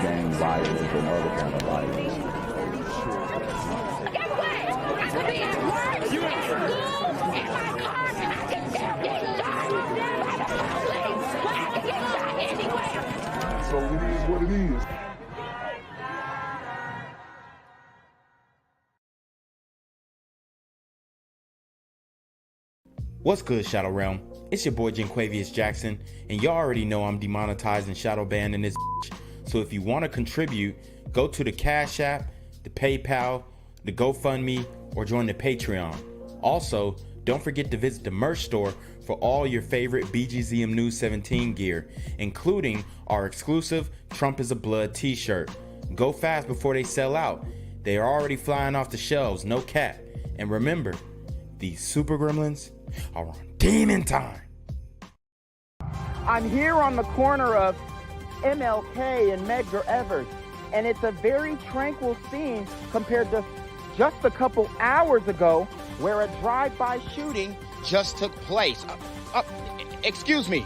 gang violence and other kind of violence. Guess what? I could be at work, at school, in my car, and I can still get shot by the police. I can get shot anywhere. So it is what it is. What's good, Shadow Realm? It's your boy Jenquavius Jackson, and y'all already know I'm demonetized and shadow banned in this bitch. So if you want to contribute, go to the Cash App, the PayPal, the GoFundMe, or join the Patreon. Also, don't forget to visit the merch store for all your favorite BGZM News 17 gear, including our exclusive Trump is a Blood t-shirt. Go fast before they sell out. They are already flying off the shelves, no cap. And remember, these super gremlins are on demon time. I'm here on the corner of MLK and Medgar Evers, and it's a very tranquil scene compared to just a couple hours ago where a drive-by shooting just took place. Excuse me,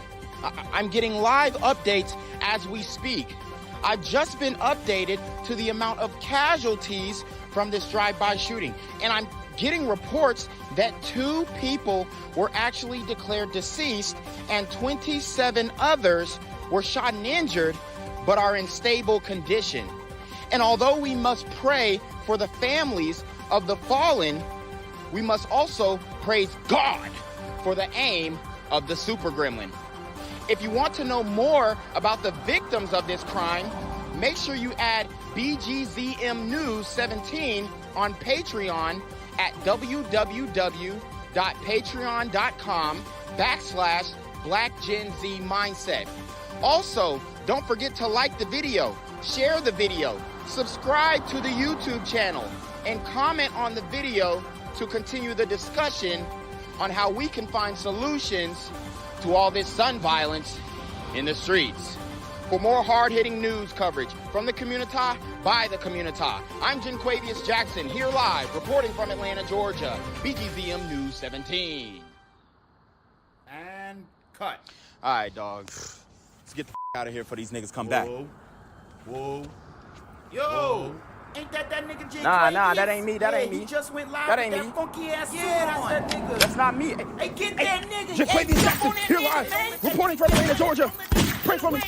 I'm getting live updates as we speak. I've just been updated to the amount of casualties from this drive-by shooting, and I'm getting reports that 2 people were actually declared deceased and 27 others were shot and injured but are in stable condition. And although we must pray for the families of the fallen, we must also praise God for the aim of the super gremlin. If you want to know more about the victims of this crime, make sure you add BGZM News 17 on Patreon at www.patreon.com/blackgenzmindset. Also, don't forget to like the video, share the video, subscribe to the YouTube channel, and comment on the video to continue the discussion on how we can find solutions to all this gun violence in the streets. For more hard-hitting news coverage from the community, by the community, I'm Jenquavius Jackson, here live, reporting from Atlanta, Georgia, BGZM News 17. And cut. All right, dog. Let's get the out of here before these niggas come back. Whoa. Yo! Whoa. Ain't that nigga J? Nah, that ain't me, that ain't me. He just went live That with ain't that me. funky ass suit on. That's that nigga. That's not me. Hey, get that nigga. Jenquavius Jackson, here live, reporting from Atlanta, Georgia. Pray for me.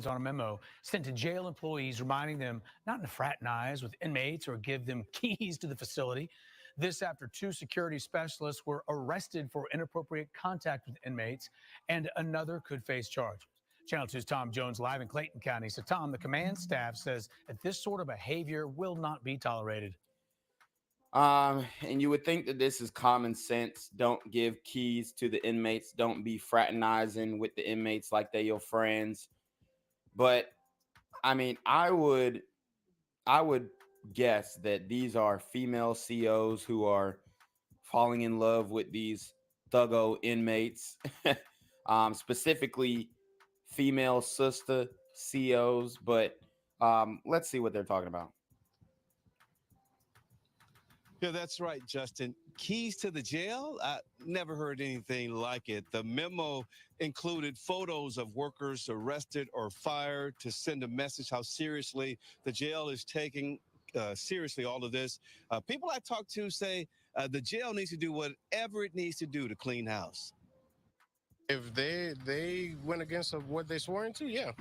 On a memo sent to jail employees reminding them not to fraternize with inmates or give them keys to the facility. This after 2 security specialists were arrested for inappropriate contact with inmates, and another could face charges. Channel 2's Tom Jones live in Clayton County. So, Tom, the command staff says that this sort of behavior will not be tolerated. And you would think that this is common sense. Don't give keys to the inmates. Don't be fraternizing with the inmates like they're your friends. But I mean, I would guess that these are female COs who are falling in love with these thuggo inmates, specifically female sister COs. But let's see what they're talking about. Yeah, that's right, Justin. Keys to the jail? I never heard anything like it. The memo included photos of workers arrested or fired to send a message how seriously the jail is taking seriously all of this. People I talk to say the jail needs to do whatever it needs to do to clean house. If they went against what they swore into, yeah.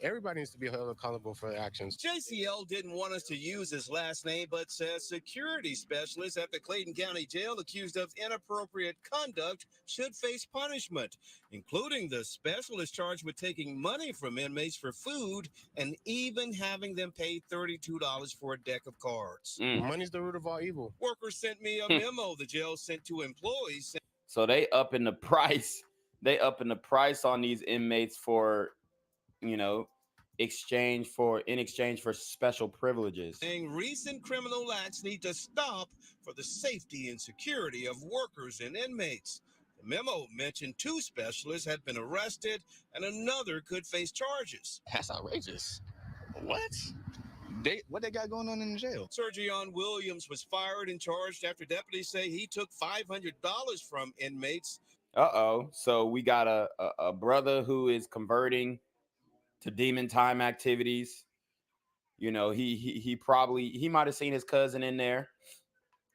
Everybody needs to be held accountable for their actions. JCL didn't want us to use his last name, but says security specialists at the Clayton County Jail accused of inappropriate conduct should face punishment, including the specialist charged with taking money from inmates for food and even having them pay $32 for a deck of cards. Money's the root of all evil. Workers sent me a memo the jail sent to employees. So they up in the price. They up in the price on these inmates for, you know, in exchange for special privileges. Saying recent criminal acts need to stop for the safety and security of workers and inmates. The memo mentioned 2 specialists had been arrested and another could face charges. That's outrageous. What? What they got going on in the jail? Sergion Williams was fired and charged after deputies say he took $500 from inmates. So we got a brother who is converting to demon time activities. You know, he might have seen his cousin in there,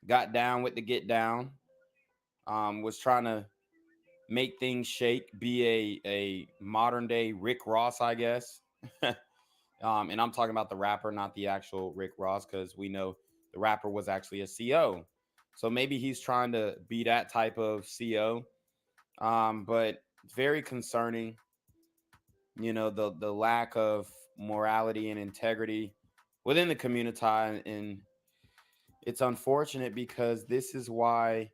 got down with the get down, was trying to make things shake, be a modern day Rick Ross, I guess. And I'm talking about the rapper, not the actual Rick Ross, because we know the rapper was actually a CO. So maybe he's trying to be that type of CO. But very concerning, you know, the lack of morality and integrity within the community. And it's unfortunate because this is why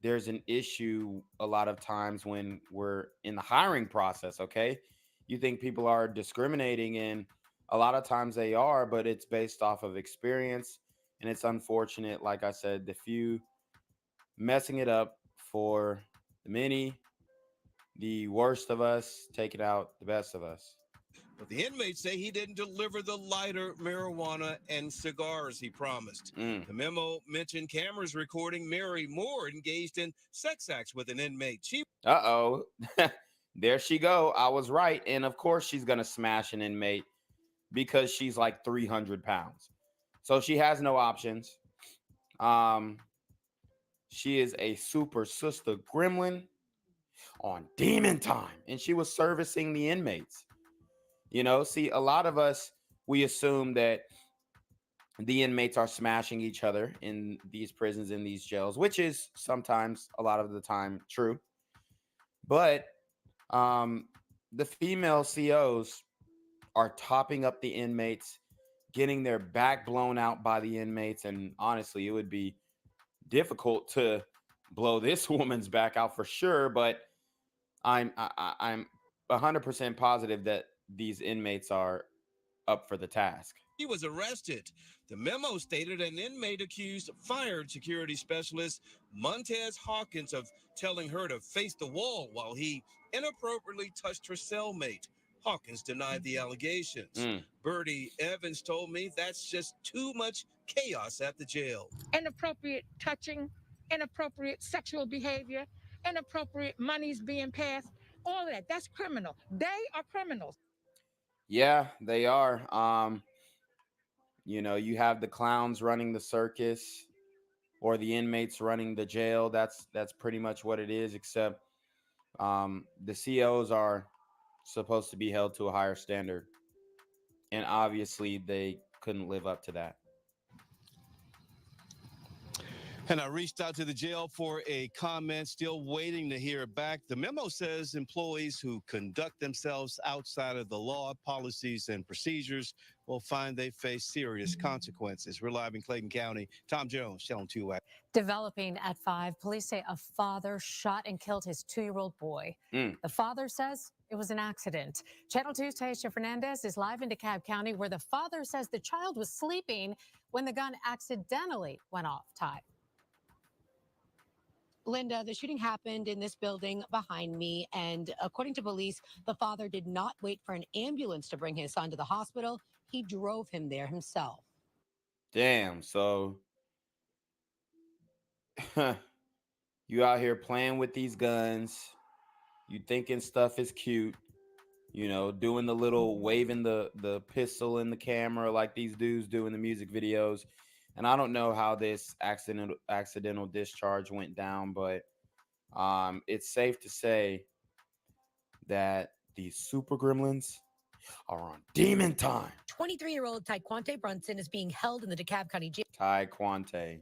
there's an issue a lot of times when we're in the hiring process. Okay, you think people are discriminating, and a lot of times they are, but it's based off of experience. And it's unfortunate, like I said, the few messing it up for the many, the worst of us taking out the best of us. But the inmates say he didn't deliver the lighter, marijuana, and cigars he promised. The memo mentioned cameras recording Mary Moore engaged in sex acts with an inmate. Uh-oh. There she go. I was right. And of course she's gonna smash an inmate because she's like 300 pounds. So she has no options. She is a super sister gremlin on demon time, and she was servicing the inmates. You know, see, a lot of us, we assume that the inmates are smashing each other in these prisons, in these jails, which is sometimes, a lot of the time, true. But the female COs are topping up the inmates, getting their back blown out by the inmates. And honestly, it would be difficult to blow this woman's back out for sure. But I'm 100% positive that these inmates are up for the task. He was arrested. The memo stated an inmate accused fired security specialist Montez Hawkins of telling her to face the wall while he inappropriately touched her cellmate. Hawkins denied the allegations. Bertie Evans told me that's just too much chaos at the jail. Inappropriate touching, inappropriate sexual behavior, inappropriate monies being passed, all of that. That's criminal. They are criminals. Yeah, they are. You know, you have the clowns running the circus or the inmates running the jail. That's pretty much what it is, except the COs are supposed to be held to a higher standard. And obviously they couldn't live up to that. And I reached out to the jail for a comment, still waiting to hear back. The memo says employees who conduct themselves outside of the law, policies, and procedures will find they face serious consequences. We're live in Clayton County. Tom Jones, Channel 2. Developing at 5, police say a father shot and killed his 2-year-old boy. The father says it was an accident. Channel 2's Taisha Fernandez is live in DeKalb County, where the father says the child was sleeping when the gun accidentally went off. Ty. Linda, the shooting happened in this building behind me, and according to police, the father did not wait for an ambulance to bring his son to the hospital. He drove him there himself. Damn, so you out here playing with these guns, you thinking stuff is cute, you know, doing the little waving the pistol in the camera like these dudes do in the music videos. And I don't know how this accidental discharge went down, but it's safe to say that these super gremlins are on demon time. 23-year-old Taekwonte Brunson is being held in the DeKalb County jail. Taekwonte.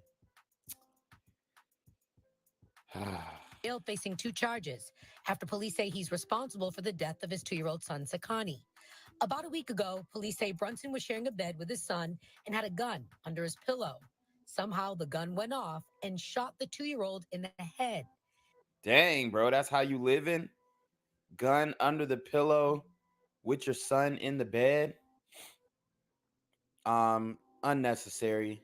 Jail facing 2 charges after police say he's responsible for the death of his 2-year-old son, Sakani. About a week ago, police say Brunson was sharing a bed with his son and had a gun under his pillow. Somehow the gun went off and shot the 2-year-old in the head. Dang, bro, that's how you living? Gun under the pillow with your son in the bed? Unnecessary.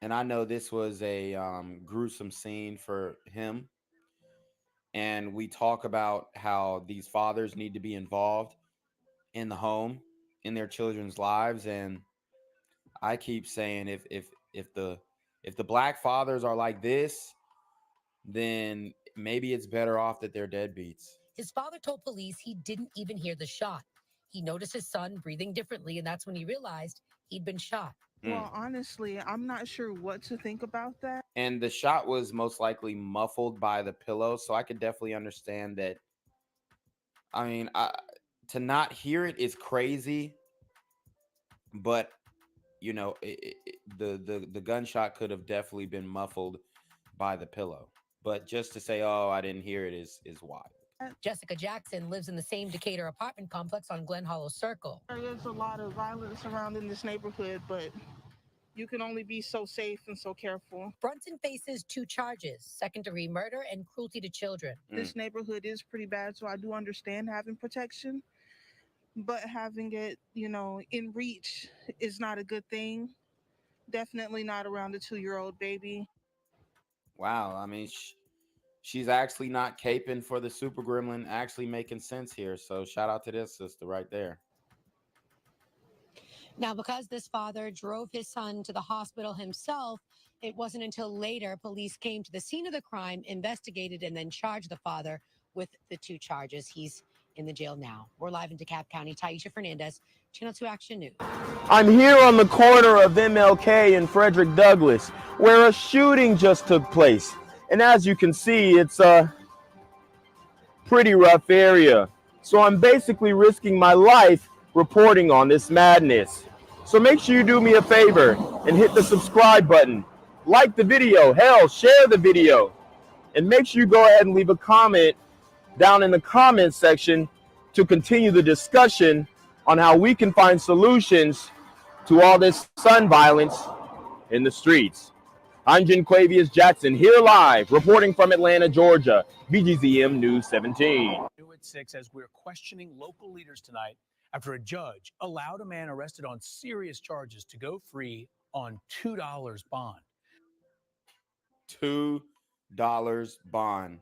And I know this was a gruesome scene for him. And we talk about how these fathers need to be involved in the home, in their children's lives. And I keep saying if the black fathers are like this, then maybe it's better off that they're deadbeats. His father told police he didn't even hear the shot. He noticed his son breathing differently, and that's when he realized he'd been shot. Well, honestly, I'm not sure what to think about that. And the shot was most likely muffled by the pillow, so I could definitely understand that. I mean, to not hear it is crazy, but you know, the gunshot could have definitely been muffled by the pillow. But just to say, "Oh, I didn't hear it," is wild. Jessica Jackson lives in the same Decatur apartment complex on Glen Hollow Circle. There is a lot of violence surrounding this neighborhood, but you can only be so safe and so careful. Brunson faces 2 charges, second-degree murder and cruelty to children. This neighborhood is pretty bad, so I do understand having protection, but having it, you know, in reach is not a good thing. Definitely not around a 2-year-old baby. Wow, I mean, she's actually not caping for the super gremlin, actually making sense here. So shout out to this sister right there. Now, because this father drove his son to the hospital himself, it wasn't until later police came to the scene of the crime, investigated, and then charged the father with the 2 charges. He's in the jail now. We're live in DeKalb County. Taisha Fernandez, Channel 2 Action News. I'm here on the corner of MLK and Frederick Douglass, where a shooting just took place. And as you can see, it's a pretty rough area. So I'm basically risking my life reporting on this madness. So make sure you do me a favor and hit the subscribe button. Like the video, hell, share the video. And make sure you go ahead and leave a comment down in the comment section to continue the discussion on how we can find solutions to all this son violence in the streets. I'm Genquavius Jackson, here live, reporting from Atlanta, Georgia, BGZM News 17. New at 6 as we're questioning local leaders tonight after a judge allowed a man arrested on serious charges to go free on $2 bond. $2 bond.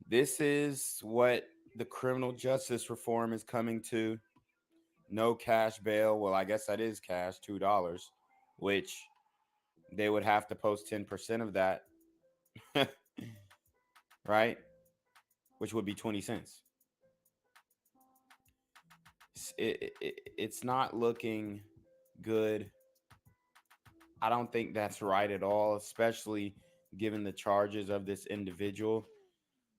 This is what the criminal justice reform is coming to. No cash bail. Well, I guess that is cash, $2, which they would have to post 10% of that, right? Which would be 20 cents. It's not looking good. I don't think that's right at all, especially given the charges of this individual.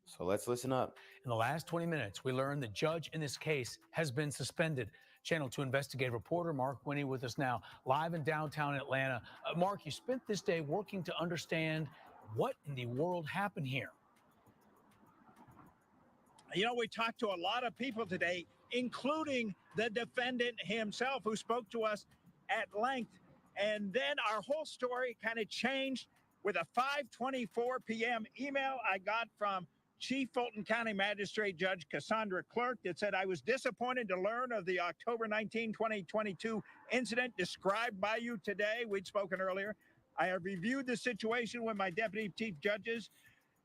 So let's listen up. In the last 20 minutes, we learned the judge in this case has been suspended. Channel 2 investigative reporter Mark Winnie with us now, live in downtown Atlanta. Mark, you spent this day working to understand what in the world happened here. You know, we talked to a lot of people today, including the defendant himself, who spoke to us at length. And then our whole story kind of changed with a 5:24 p.m. email I got from Chief Fulton County Magistrate Judge Cassandra Clerk that said, I was disappointed to learn of the October 19, 2022 incident described by you today. We'd spoken earlier. I have reviewed the situation with my deputy chief judges.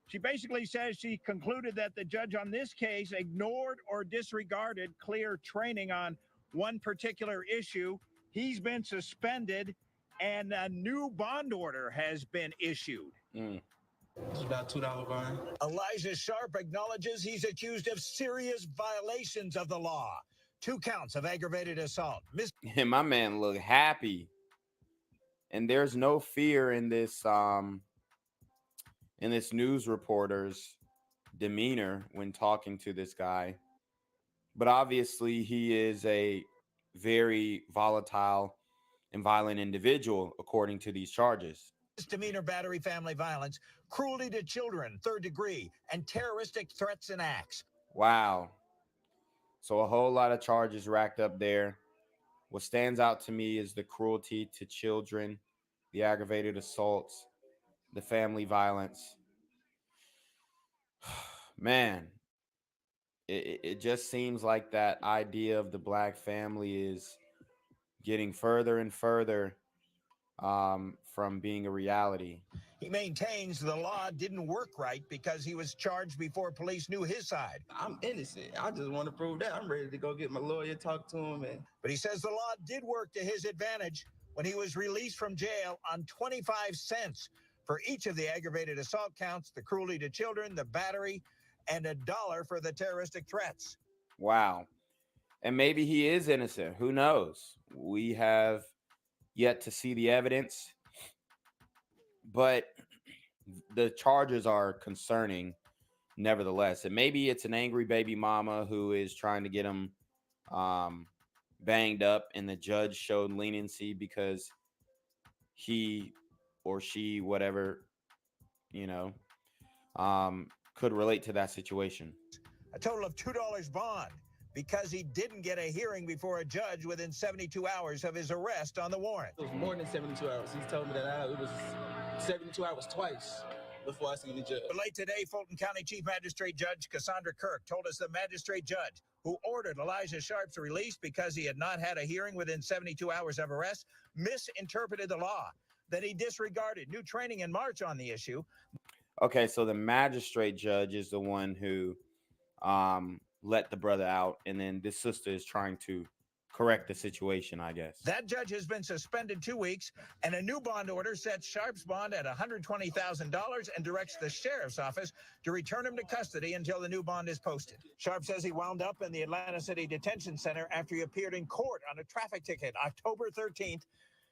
She basically says she concluded that the judge on this case ignored or disregarded clear training on one particular issue. He's been suspended and a new bond order has been issued. It's about $2 bond. Elijah Sharp acknowledges he's accused of serious violations of the law. 2 counts of aggravated assault. And my man looked happy. And there's no fear in this news reporter's demeanor when talking to this guy. But obviously he is a very volatile and violent individual according to these charges. Misdemeanor battery, family violence, cruelty to children, 3rd degree, and terroristic threats and acts. Wow. So a whole lot of charges racked up there. What stands out to me is the cruelty to children, the aggravated assaults, the family violence. Man, it just seems like that idea of the black family is getting further and further from being a reality. He maintains the law didn't work right because he was charged before police knew his side. I'm innocent. I just want to prove that. I'm ready to go get my lawyer, talk to him. But he says the law did work to his advantage when he was released from jail on 25 cents for each of the aggravated assault counts, the cruelty to children, the battery, and $1 for the terroristic threats. Wow. And maybe he is innocent. Who knows? We have yet to see the evidence. But the charges are concerning nevertheless. And maybe it's an angry baby mama who is trying to get him banged up, and the judge showed leniency because he or she, whatever, could relate to that situation. A total of $2 bond because he didn't get a hearing before a judge within 72 hours of his arrest on the warrant. It was more than 72 hours. He told me that it was 72 hours twice before I seen the judge. But late today, Fulton County Chief Magistrate Judge Cassandra Kirk told us the magistrate judge who ordered Elijah Sharp's release because he had not had a hearing within 72 hours of arrest misinterpreted the law, that he disregarded new training in March on the issue. Okay, so the magistrate judge is the one who let the brother out, and then this sister is trying to correct the situation, I guess. That judge has been suspended 2 weeks, and a new bond order sets Sharp's bond at $120,000 and directs the sheriff's office to return him to custody until the new bond is posted. Sharp says he wound up in the Atlanta City Detention Center after he appeared in court on a traffic ticket October 13th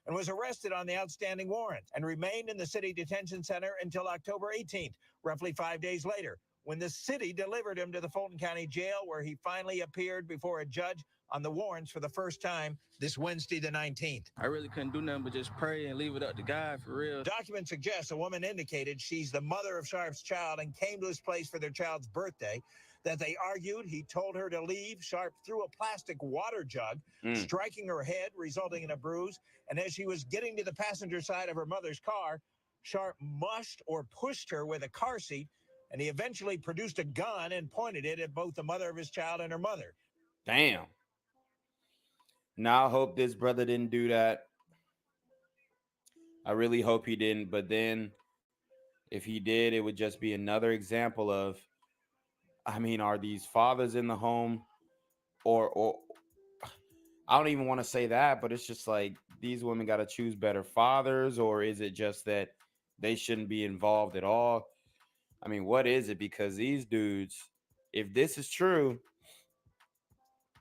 and was arrested on the outstanding warrant and remained in the city detention center until October 18th, roughly 5 days later, when the city delivered him to the Fulton County Jail, where he finally appeared before a judge on the warrants for the first time this Wednesday, the 19th. I really couldn't do nothing but just pray and leave it up to God, for real. Documents suggest a woman indicated she's the mother of Sharp's child and came to his place for their child's birthday, that they argued. He told her to leave. Sharp threw a plastic water jug, striking her head, resulting in a bruise. And as she was getting to the passenger side of her mother's car, Sharp mushed or pushed her with a car seat, and he eventually produced a gun and pointed it at both the mother of his child and her mother. Damn. Now I hope this brother didn't do that. I really hope he didn't. But then if he did, it would just be another example of, I mean, are these fathers in the home, or I don't even want to say that, but it's just like these women got to choose better fathers, or is it just that they shouldn't be involved at all? I mean, what is it? Because these dudes, if this is true,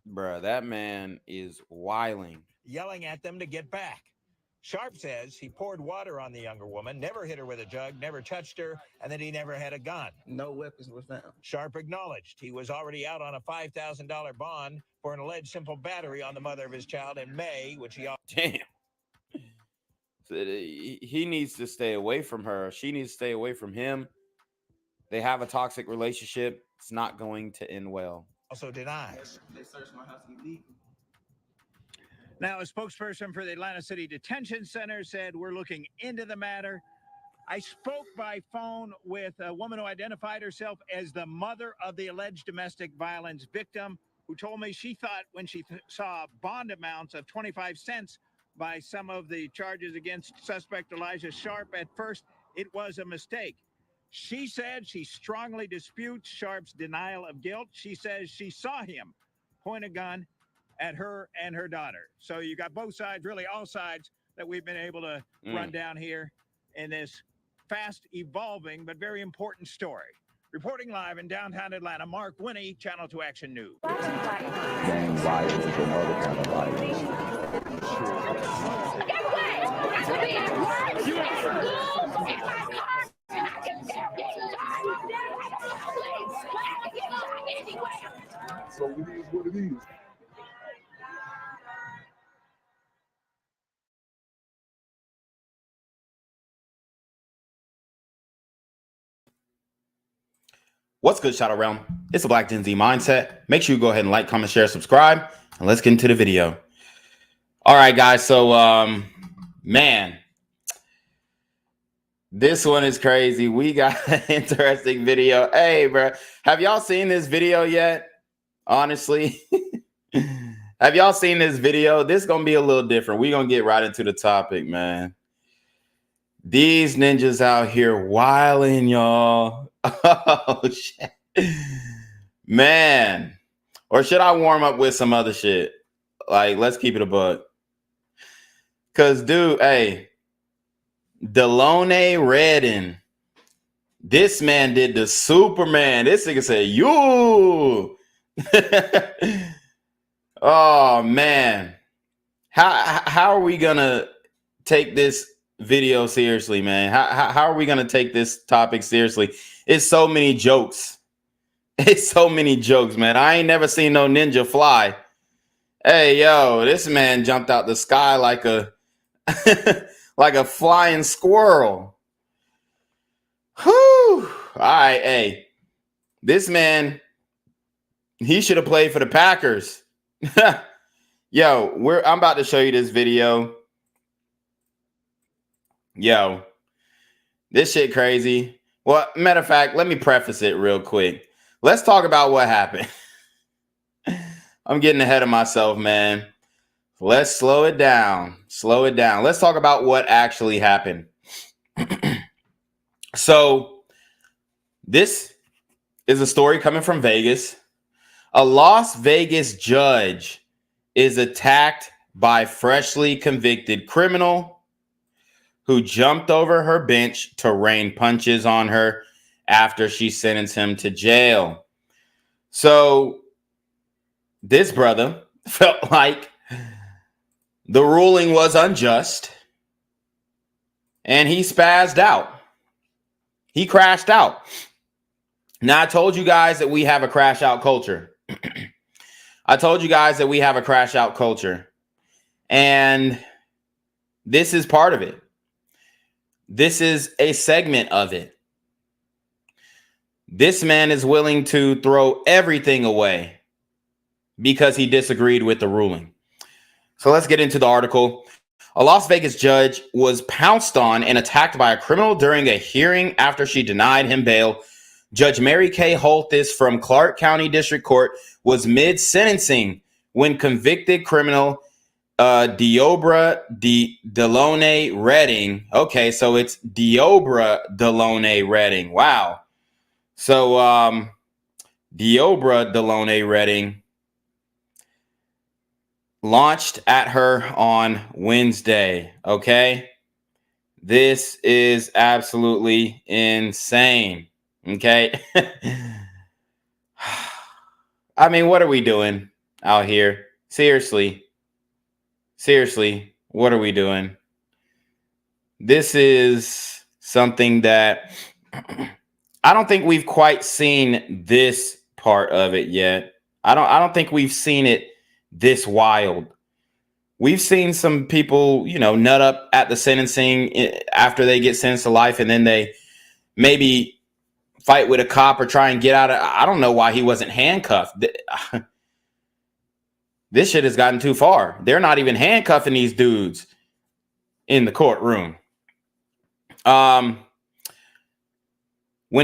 bruh, that man is wilding. Yelling at them to get back. Sharp says he poured water on the younger woman, never hit her with a jug, never touched her, and that he never had a gun. No weapons were found. Sharp acknowledged he was already out on a $5,000 bond for an alleged simple battery on the mother of his child in May, which he... Damn. So he needs to stay away from her. She needs to stay away from him. They have a toxic relationship. It's not going to end well. Also denies. They searched my house illegally. Now, a spokesperson for the Atlanta City Detention Center said, we're looking into the matter. I spoke by phone with a woman who identified herself as the mother of the alleged domestic violence victim, who told me she thought when she saw bond amounts of 25 cents by some of the charges against suspect Elijah Sharp, at first it was a mistake. She said she strongly disputes Sharp's denial of guilt. She says she saw him point a gun at her and her daughter. So you got both sides, really all sides, that we've been able to run down here in this fast evolving but very important story. Reporting live in downtown Atlanta, Mark Winnie, Channel 2 Action News. Gang violence and other kind of violence. Get away! I could be at work, at school, in my car, and I can still get shot. I can get shot anywhere. So it is what it is. What's good, Shadow Realm? It's the Black Gen Z Mindset. Make sure you go ahead and like, comment, share, subscribe, and let's get into the video. All right, guys. So, man, this one is crazy. We got an interesting video. Hey, bro, have y'all seen this video yet? Honestly, have y'all seen this video? This is going to be a little different. We're going to get right into the topic, man. These ninjas out here wilding, y'all. Oh, shit. Man. Or should I warm up with some other shit? Like, let's keep it a buck. Because, dude, hey, Delone Redden. This man did the Superman. This nigga said, you. Oh man. How are we gonna take this video seriously, man? How are we gonna take this topic seriously? It's so many jokes. It's so many jokes, man. I ain't never seen no ninja fly. Hey, yo, this man jumped out the sky like a like a flying squirrel. Whew. All right, hey, this man, he should have played for the Packers. Yo, I'm about to show you this video. Yo, this shit crazy. Well, matter of fact, let me preface it real quick. Let's talk about what happened. I'm getting ahead of myself, man. Let's slow it down. Slow it down. Let's talk about what actually happened. So, this is a story coming from Vegas. A Las Vegas judge is attacked by freshly convicted criminal who jumped over her bench to rain punches on her after she sentenced him to jail. So this brother felt like the ruling was unjust and he spazzed out. He crashed out. Now, I told you guys that we have a crash out culture. I told you guys that we have a crash out culture. And this is part of it. This is a segment of it. This man is willing to throw everything away because he disagreed with the ruling. So let's get into the article. A Las Vegas judge was pounced on and attacked by a criminal during a hearing after she denied him bail. Judge Mary Kay Holthus from Clark County District Court was mid-sentencing when convicted criminal Delone Redden. Okay, so it's Delone Redden. Wow. So Delone Redden launched at her on Wednesday. Okay. This is absolutely insane. Okay. I mean, what are we doing out here? Seriously, what are we doing? This is something that I don't think we've quite seen this part of it yet. I don't think we've seen it this wild. We've seen some people, nut up at the sentencing after they get sentenced to life, and then they maybe fight with a cop or try and get out of. I don't know why he wasn't handcuffed. This shit has gotten too far. They're not even handcuffing these dudes in the courtroom. When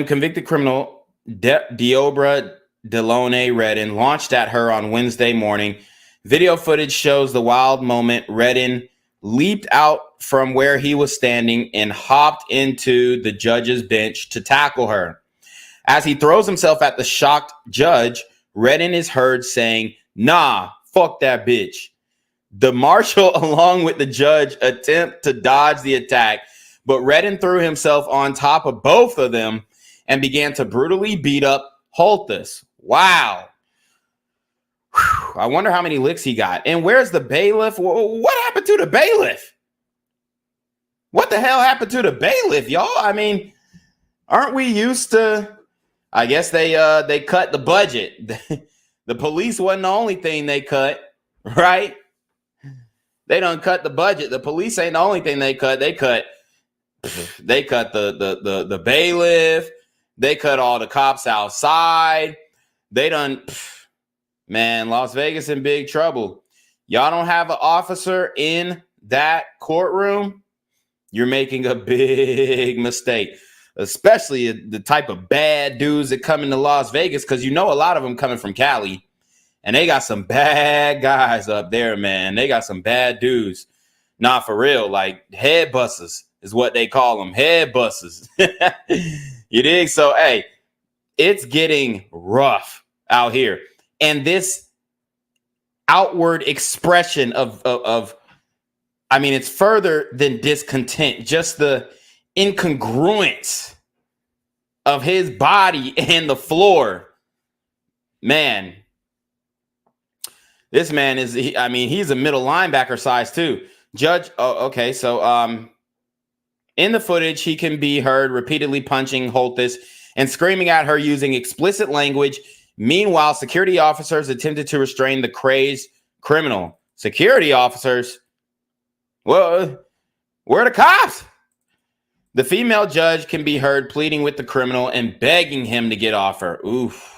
convicted criminal Delone Redden launched at her on Wednesday morning, video footage shows the wild moment. Redden leaped out from where he was standing and hopped into the judge's bench to tackle her. As he throws himself at the shocked judge, Redden is heard saying, "Nah, fuck that bitch." The marshal, along with the judge, attempt to dodge the attack, but Redden threw himself on top of both of them and began to brutally beat up Holthus. Wow. Whew. I wonder how many licks he got. And where's the bailiff? What happened to the bailiff? What the hell happened to the bailiff, y'all? I mean, aren't we used to... I guess they cut the budget. The police wasn't the only thing they cut, right? They done cut the budget. The police ain't the only thing they cut. They cut the bailiff. They cut all the cops outside. They done, man, Las Vegas in big trouble. Y'all don't have an officer in that courtroom. You're making a big mistake. Especially the type of bad dudes that come into Las Vegas, because a lot of them coming from Cali, and they got some bad guys up there, man. They got some bad dudes. Not for real, like head busters is what they call them, head busters. You dig? So, hey, it's getting rough out here, and this outward expression of I mean, it's further than discontent, just the incongruence of his body and the floor. Man, This man is, he's a middle linebacker size too. Judge, okay, so in the footage, he can be heard repeatedly punching Holthus and screaming at her using explicit language. Meanwhile, security officers attempted to restrain the crazed criminal. Security officers? Well, where are the cops? The female judge can be heard pleading with the criminal and begging him to get off her. Oof.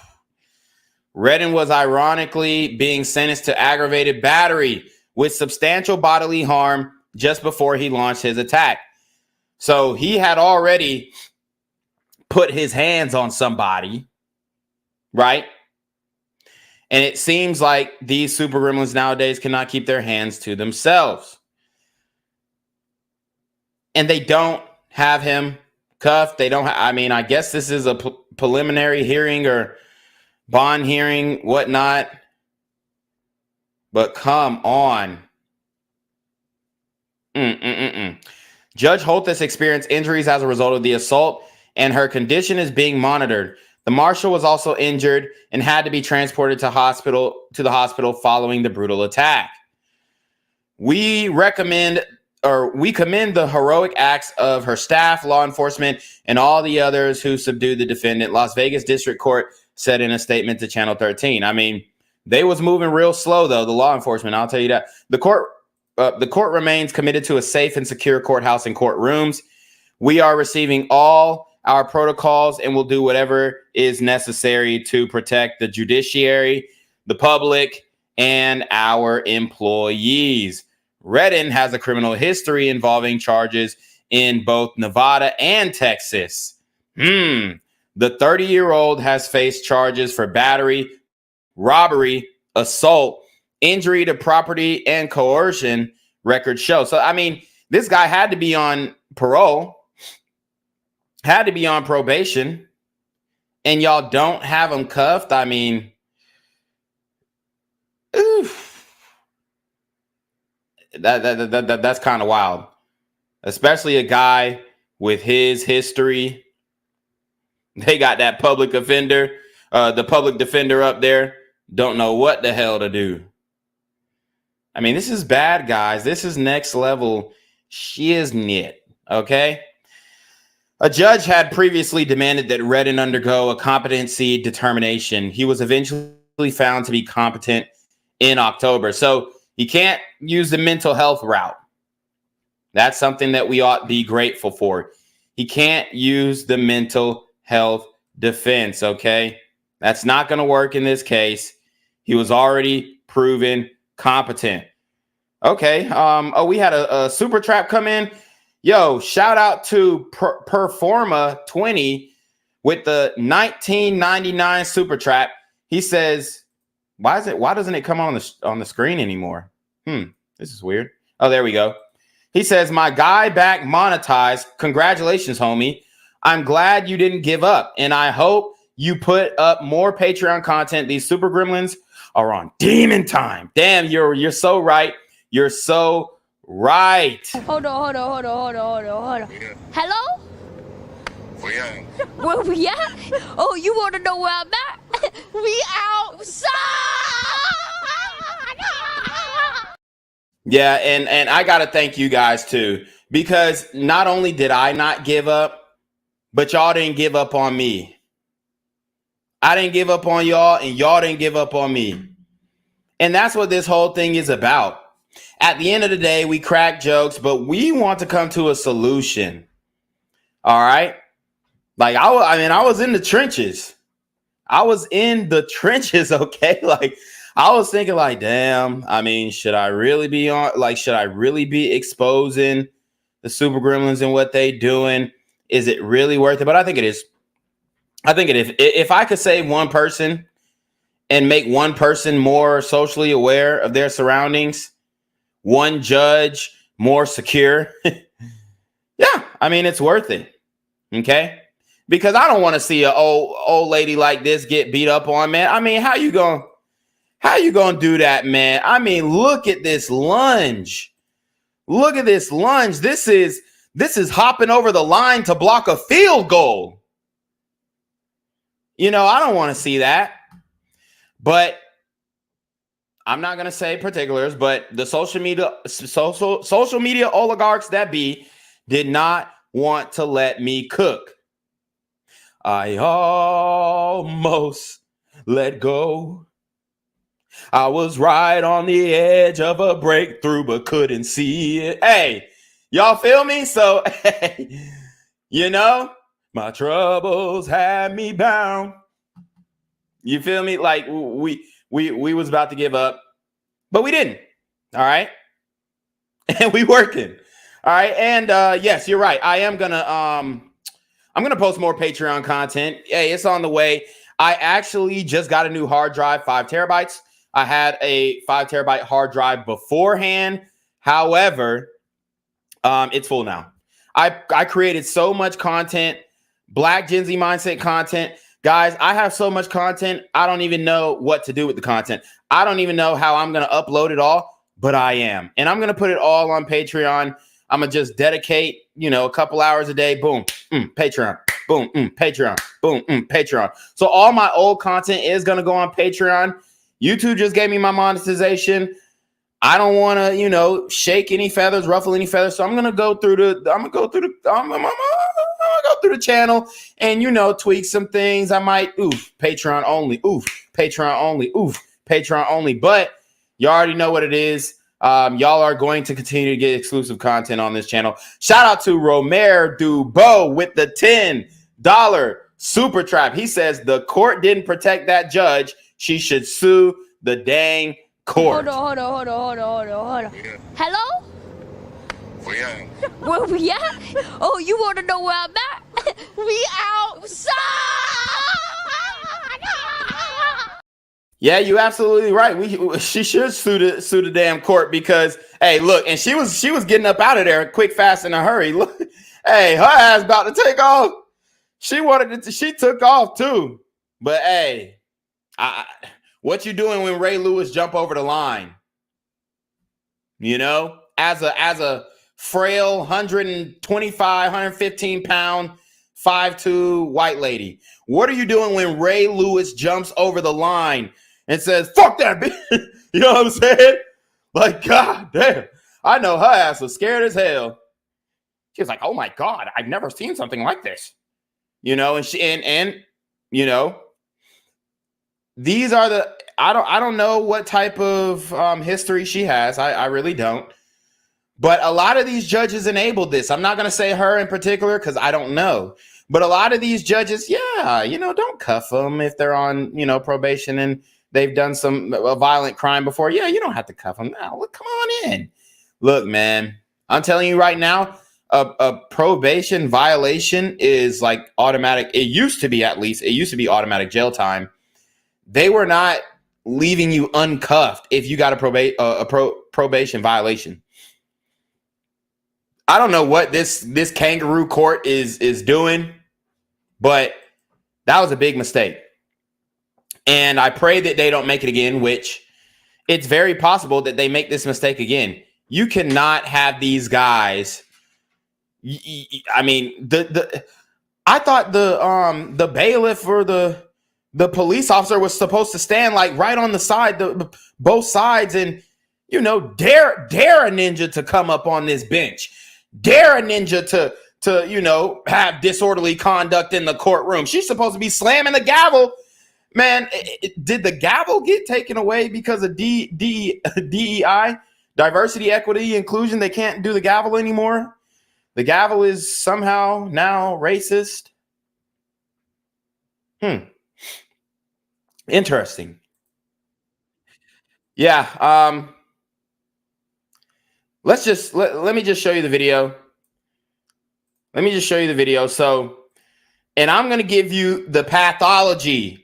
Redden was ironically being sentenced to aggravated battery with substantial bodily harm just before he launched his attack. So he had already put his hands on somebody, right? And it seems like these super gremlins nowadays cannot keep their hands to themselves. And they don't have him cuffed. They don't, I guess this is a preliminary hearing or bond hearing, whatnot. But come on. Judge Holthus experienced injuries as a result of the assault, and her condition is being monitored. The marshal was also injured and had to be transported to the hospital following the brutal attack. We commend the heroic acts of her staff, law enforcement, and all the others who subdued the defendant, Las Vegas District Court said in a statement to Channel 13. They was moving real slow, though, the law enforcement, I'll tell you that. The court remains committed to a safe and secure courthouse and courtrooms. We are receiving all our protocols and will do whatever is necessary to protect the judiciary, the public, and our employees. Redden has a criminal history involving charges in both Nevada and Texas. The 30-year-old has faced charges for battery, robbery, assault, injury to property, and coercion, records show. So, this guy had to be on parole, had to be on probation, and y'all don't have him cuffed. Oof. That's kind of wild, especially a guy with his history. They got that public defender up there. Don't know what the hell to do. This is bad, guys. This is next level shiznit, okay? A judge had previously demanded that Redden undergo a competency determination. He was eventually found to be competent in October. So he can't use the mental health route. That's something that we ought to be grateful for. He can't use the mental health defense, okay? That's not going to work in this case. He was already proven competent. Okay. We had a super trap come in. Yo, shout out to Performa 20 with the 1999 super trap. He says, why doesn't it come on the screen anymore? This is weird. Oh, there we go. He says, my guy back monetized. Congratulations, homie. I'm glad you didn't give up, and I hope you put up more Patreon content. These super gremlins are on demon time. Damn, you're so right. You're so right. Hold on. Yeah. Hello? Where we at? Oh, you want to know where I'm at? We outside! Yeah, and I got to thank you guys, too, because not only did I not give up, but y'all didn't give up on me. I didn't give up on y'all, and y'all didn't give up on me. And that's what this whole thing is about. At the end of the day, we crack jokes, but we want to come to a solution. All right? Like, I was in the trenches. Okay? Like, I was thinking, like, damn, should I really be exposing the super gremlins and what they doing? Is it really worth it? But I think it is. If I could save one person and make one person more socially aware of their surroundings, one judge more secure, yeah, it's worth it. Okay? Because I don't want to see an old lady like this get beat up on, man. How you gonna do that, man? Look at this lunge. Look at this lunge. This is hopping over the line to block a field goal. I don't want to see that. But I'm not gonna say particulars, but the social media oligarchs that be did not want to let me cook. I almost let go. I was right on the edge of a breakthrough, but couldn't see it. Hey, y'all feel me? So, hey, you know, my troubles had me bound. You feel me? Like we was about to give up, but we didn't. All right. And we working. All right. And yes, you're right. I'm gonna post more Patreon content. Hey, it's on the way. I actually just got a new hard drive, 5 terabytes. I had a 5 terabyte hard drive beforehand. However, it's full now. I created so much content, Black Gen Z mindset content. Guys, I have so much content. I don't even know what to do with the content. I don't even know how I'm going to upload it all, but I am. And I'm going to put it all on Patreon. I'm going to just dedicate, a couple hours a day. Boom, Patreon. Boom, Patreon. Boom, Patreon. So all my old content is going to go on Patreon. YouTube just gave me my monetization. I don't want to, shake any feathers, ruffle any feathers. So I'm going to go through the channel and, tweak some things. I might, Patreon only, Patreon only, Patreon only. But you already know what it is. Y'all are going to continue to get exclusive content on this channel. Shout out to Romer Dubois with the $10 super trap. He says the court didn't protect that judge. She should sue the dang court. Hold on. Hello? Where we at? Oh, you want to know where I'm at? We outside! Yeah, you absolutely right. She should sue the damn court because, hey, look, and she was getting up out of there quick, fast, in a hurry. Look, hey, her ass about to take off. She took off too. But hey, what you doing when Ray Lewis jump over the line? As a frail 125, 115 pound, 5'2" white lady. What are you doing when Ray Lewis jumps over the line and says, fuck that bitch? You know what I'm saying? Like, God damn. I know her ass was scared as hell. She was like, oh my God, I've never seen something like this. And these are the, I don't know what type of history she has. I really don't. But a lot of these judges enabled this. I'm not going to say her in particular because I don't know. But a lot of these judges, don't cuff them if they're on, probation and they've done a violent crime before. Yeah, you don't have to cuff them now. Look, come on in. Look, man, I'm telling you right now, a probation violation is like automatic. It used to be, at least. It used to be automatic jail time. They were not leaving you uncuffed if you got a probation violation. I don't know what this kangaroo court is doing, but that was a big mistake. And I pray that they don't make it again, which it's very possible that they make this mistake again. You cannot have these guys. I mean, I thought the bailiff or the police officer was supposed to stand like right on the side, both sides, and dare a ninja to come up on this bench. Dare a ninja to have disorderly conduct in the courtroom. She's supposed to be slamming the gavel. Man, did the gavel get taken away because of DEI, diversity, equity, inclusion? They can't do the gavel anymore. The gavel is somehow now racist. Interesting. Yeah. Let me just show you the video. Let me just show you the video. So, and I'm going to give you the pathology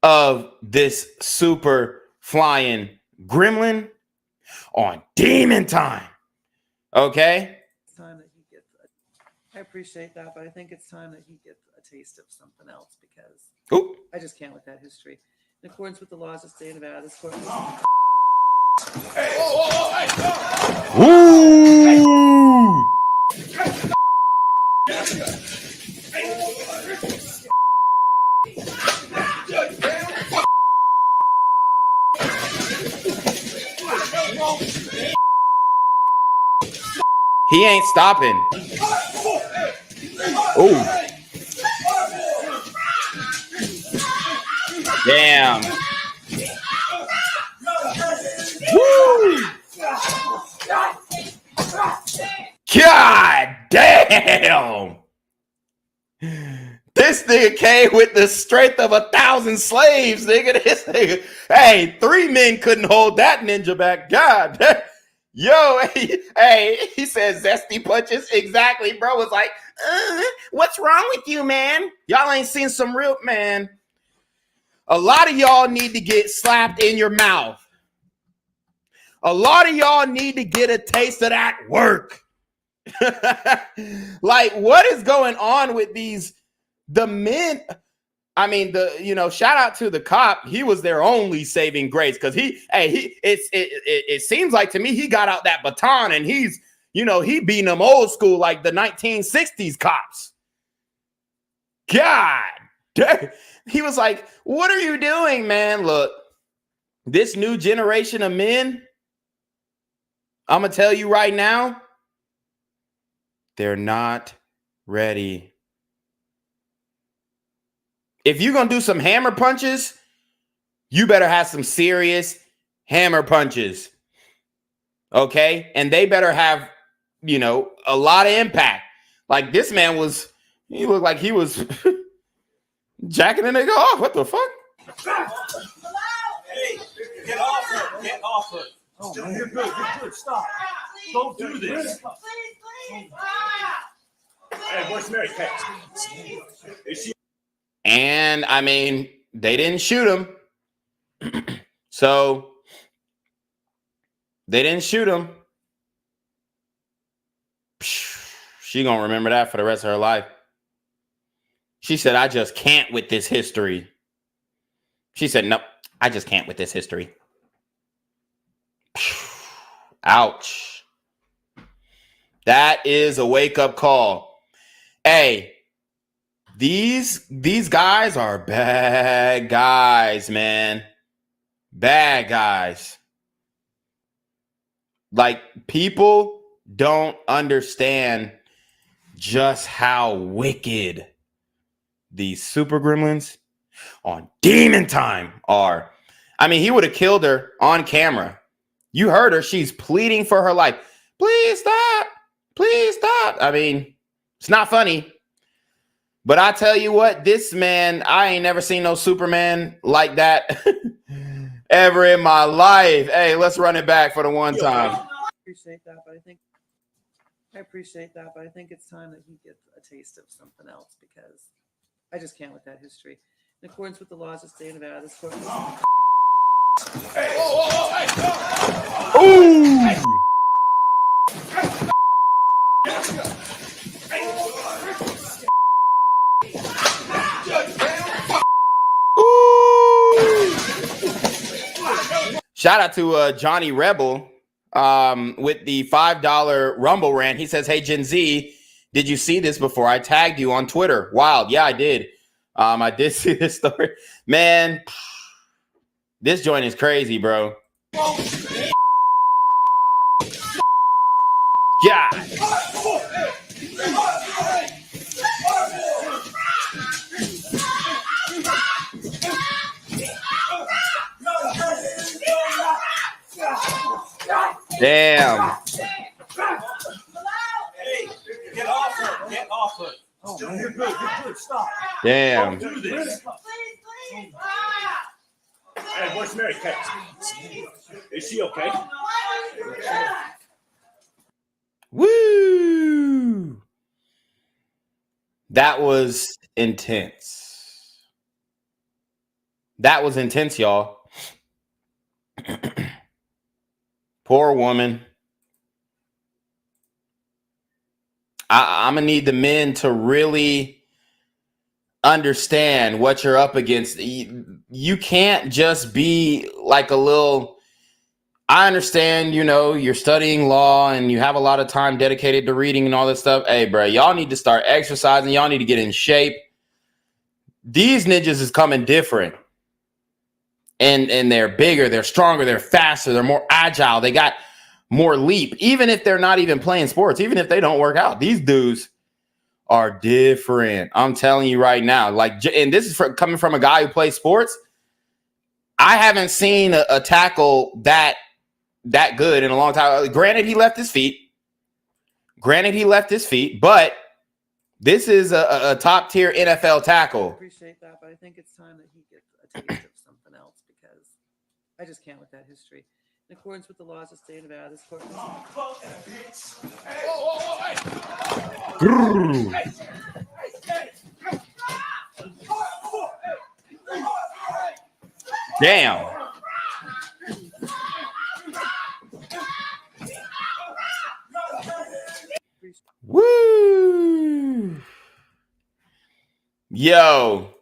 of this super flying gremlin on Demon Time. Okay? It's time that he gets I appreciate that, but I think it's time that he gets a taste of something else because I just can't with that history. In accordance with the laws of the state of Nevada, this court He ain't stopping. Oh. Damn. Woo! God damn. This nigga came with the strength of 1,000 slaves, nigga. This nigga, hey, 3 men couldn't hold that ninja back. God. Yo, hey, he says zesty punches. Exactly, bro. It's like, what's wrong with you, man? Y'all ain't seen some real, man. A lot of y'all need to get slapped in your mouth. A lot of y'all need to get a taste of that work. Like, what is going on with the men? I mean, shout out to the cop. He was their only saving grace because it seems like to me he got out that baton and he's, he beating them old school like the 1960s cops. God damn. He was like, what are you doing, man? Look, this new generation of men, I'm going to tell you right now, they're not ready. If you're going to do some hammer punches, you better have some serious hammer punches. Okay? And they better have, a lot of impact. Like this man he looked like he was jacking a nigga off. What the fuck? Hey, get off her. Get off her. Oh, man, you're good. You're good. Stop. Don't do this. Hey, where's Mary Kate? Is she? And I mean, they didn't shoot him. So they didn't shoot him. She gonna remember that for the rest of her life. She said, I just can't with this history. She said, nope, I just can't with this history. Ouch. That is a wake-up call. Hey, these guys are bad guys, man. Bad guys. Like, people don't understand just how wicked these super gremlins on Demon Time are. I mean, he would have killed her on camera. You heard her. She's pleading for her life. Please stop. Please stop. I mean, it's not funny. But I tell you what, this man, I ain't never seen no Superman like that ever in my life. Hey, let's run it back for the one time. I appreciate that, but I think it's time that he gets a taste of something else because I just can't with that history. In accordance with the laws of the state of Nevada, this court. Hey, whoa, hey, Ooh. Shout out to Johnny Rebel with the $5 Rumble rant. He says, hey, Gen Z, did you see this before? I tagged you on Twitter. Wild. Yeah, I did. I did see this story. Man, this joint is crazy, bro. Yeah. Damn. Hey, get off her. Get off her. Oh, man, you're good. You're good. Stop. Damn. Don't do this. Hey, where's Mary Kate? Is she okay? Woo! That was intense. That was intense, y'all. Poor woman. I'm going to need the men to really understand what you're up against. You can't just be like a little... I understand, you're studying law and you have a lot of time dedicated to reading and all this stuff. Hey, bro, y'all need to start exercising. Y'all need to get in shape. These ninjas is coming different. And they're bigger, they're stronger, they're faster, they're more agile. They got more leap, even if they're not even playing sports, even if they don't work out. These dudes are different. I'm telling you right now. Like, and this is coming from a guy who plays sports. I haven't seen a tackle that good in a long time. Granted, he left his feet. But this is a top tier NFL tackle. I appreciate that, but I think it's time that he gets a taste of something else because I just can't with that history. In accordance with the laws of the state of Nevada, this court. Damn. Woo. Yo.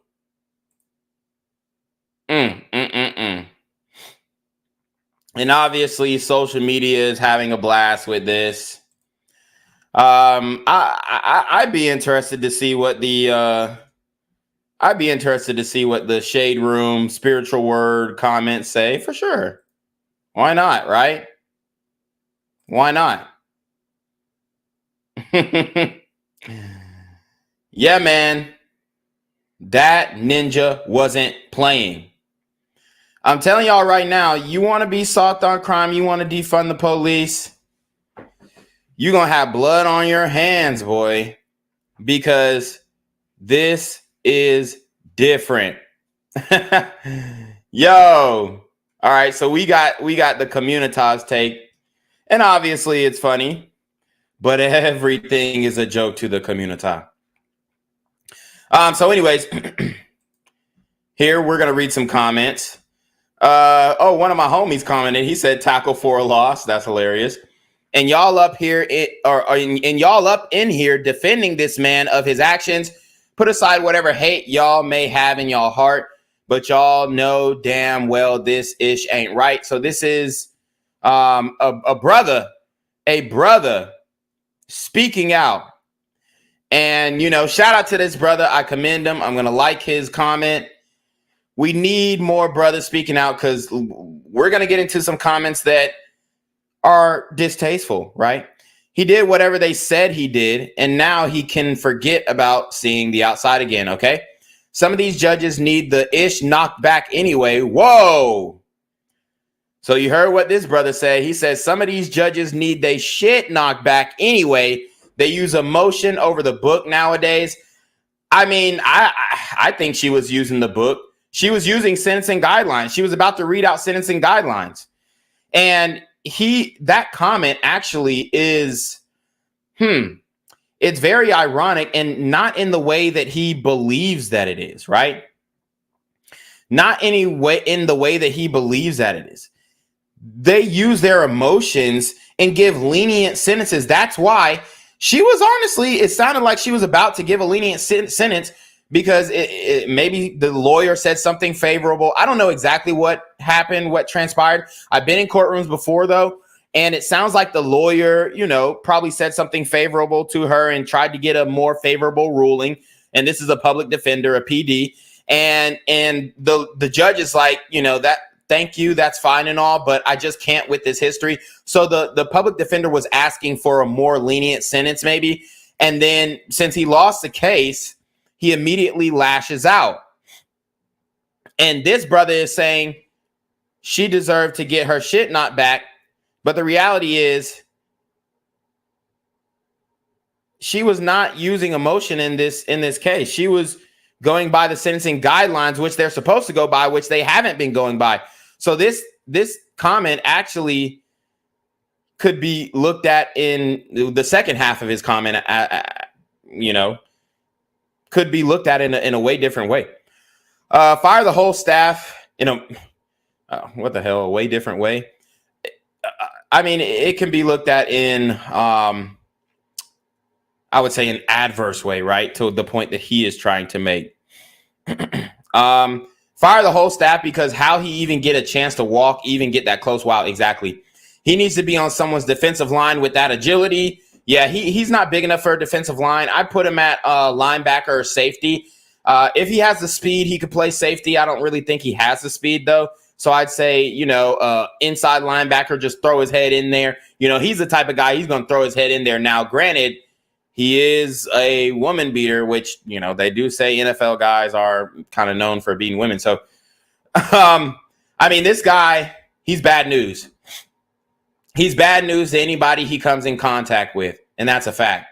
And obviously social media is having a blast with this. I'd be interested to see what the Shade Room spiritual word comments say, for sure. Why not, right? Why not? Yeah, man. That ninja wasn't playing. I'm telling y'all right now, you want to be soft on crime, you want to defund the police, you're going to have blood on your hands, boy, because this is different. Yo. All right, so we got the Communitas take, and obviously it's funny, but everything is a joke to the Communita. So anyways, here we're going to read some comments. One of my homies commented. He said tackle for a loss. That's hilarious. And y'all up here y'all up in here defending this man of his actions. Put aside whatever hate y'all may have in y'all heart, but y'all know damn well this ish ain't right. So this is a brother speaking out. And, you know, shout out to this brother. I commend him. I'm going to like his comment. We need more brothers speaking out because we're going to get into some comments that are distasteful, right? He did whatever they said he did, and now he can forget about seeing the outside again, okay? Some of these judges need the ish knocked back anyway. Whoa! So you heard what this brother said. He says some of these judges need they shit knocked back anyway. They use emotion over the book nowadays. I mean, I think she was using the book. She was using sentencing guidelines. She was about to read out sentencing guidelines. And that comment actually is, it's very ironic and not in the way that he believes that it is, right? Not in the way that he believes that it is. They use their emotions and give lenient sentences. That's why she was honestly, it sounded like she was about to give a lenient sentence because maybe the lawyer said something favorable. I don't know exactly what happened, what transpired. I've been in courtrooms before, though, and it sounds like the lawyer, you know, probably said something favorable to her and tried to get a more favorable ruling. And this is a public defender, a PD. And the judge is like, you know, that, thank you, that's fine and all, but I just can't with this history. So the public defender was asking for a more lenient sentence maybe. And then since he lost the case, he immediately lashes out. And this brother is saying she deserved to get her shit knocked back. But the reality is she was not using emotion in this case. She was going by the sentencing guidelines, which they're supposed to go by, which they haven't been going by. So this comment actually could be looked at in the second half of his comment, you know, could be looked at in a way different way. Fire the whole staff in a, what the hell, a way different way. I mean, it can be looked at in, I would say an adverse way, right? To the point that he is trying to make. Fire the whole staff because how he even get a chance to walk, even get that close? Wow, exactly. He needs to be on someone's defensive line with that agility. Yeah, he's not big enough for a defensive line. I put him at linebacker or safety. If he has the speed, he could play safety. I don't really think he has the speed, though. So I'd say, inside linebacker, just throw his head in there. He's the type of guy, he's going to throw his head in there. Now, granted, he is a woman beater, which, they do say NFL guys are kind of known for beating women. So, this guy, he's bad news. He's bad news to anybody he comes in contact with. And that's a fact.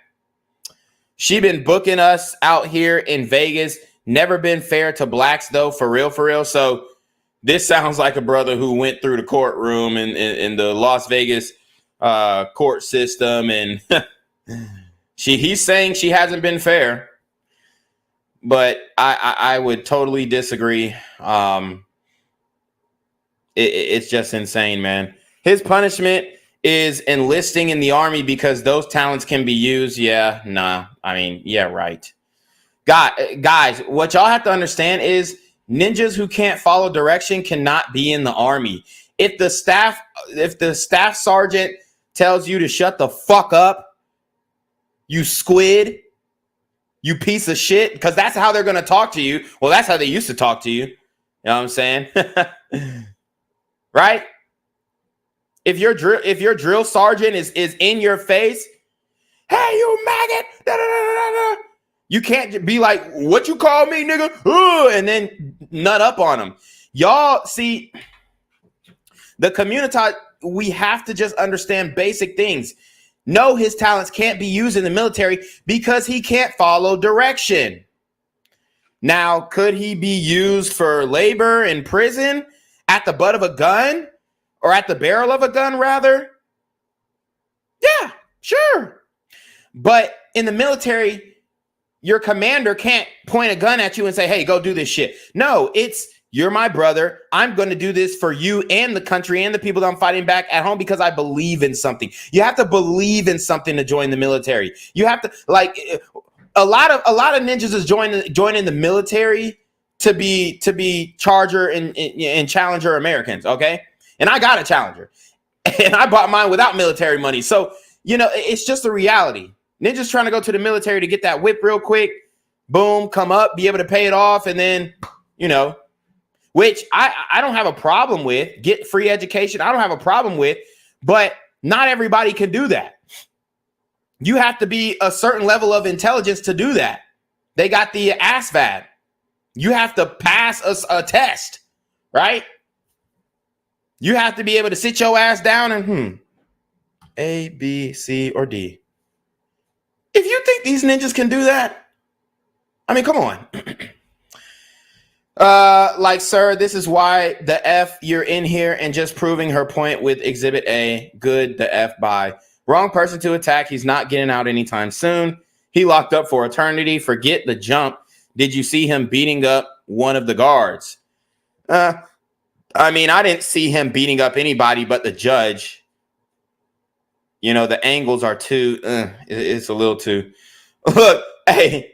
She been booking us out here in Vegas. Never been fair to blacks, though, for real. So this sounds like a brother who went through the courtroom in the Las Vegas court system. And he's saying she hasn't been fair. But I would totally disagree. It's just insane, man. His punishment is enlisting in the army because those talents can be used. Yeah, nah. Yeah, right. Guys, what y'all have to understand is ninjas who can't follow direction cannot be in the army. If the staff sergeant tells you to shut the fuck up, you squid, you piece of shit, because that's how they're going to talk to you. Well, that's how they used to talk to you. You know what I'm saying? Right? If your drill sergeant is in your face, hey, you maggot, da, da, da, da, da. You can't be like, what you call me, nigga? Ooh, and then nut up on them. Y'all see, the community, we have to just understand basic things. No, his talents can't be used in the military because he can't follow direction. Now, could he be used for labor in prison at the butt of a gun? Or at the barrel of a gun, rather? Yeah, sure. But in the military, your commander can't point a gun at you and say, hey, go do this shit. No, it's, you're my brother. I'm going to do this for you and the country and the people that I'm fighting back at home because I believe in something. You have to believe in something to join the military. You have to, like, a lot of ninjas is joining the military to be Charger and Challenger Americans, okay? And I got a Challenger. And I bought mine without military money. So, it's just a reality. Ninjas trying to go to the military to get that whip real quick. Boom, come up, be able to pay it off. And then, which I don't have a problem with. Get free education. I don't have a problem with. But not everybody can do that. You have to be a certain level of intelligence to do that. They got the ASVAB. You have to pass a test, right? You have to be able to sit your ass down and A, B, C, or D. If you think these ninjas can do that, come on. Sir, this is why the F you're in here and just proving her point with Exhibit A. Good, the F by. Wrong person to attack. He's not getting out anytime soon. He locked up for eternity. Forget the jump. Did you see him beating up one of the guards? I didn't see him beating up anybody but the judge. The angles are too, it's a little too. Look, hey,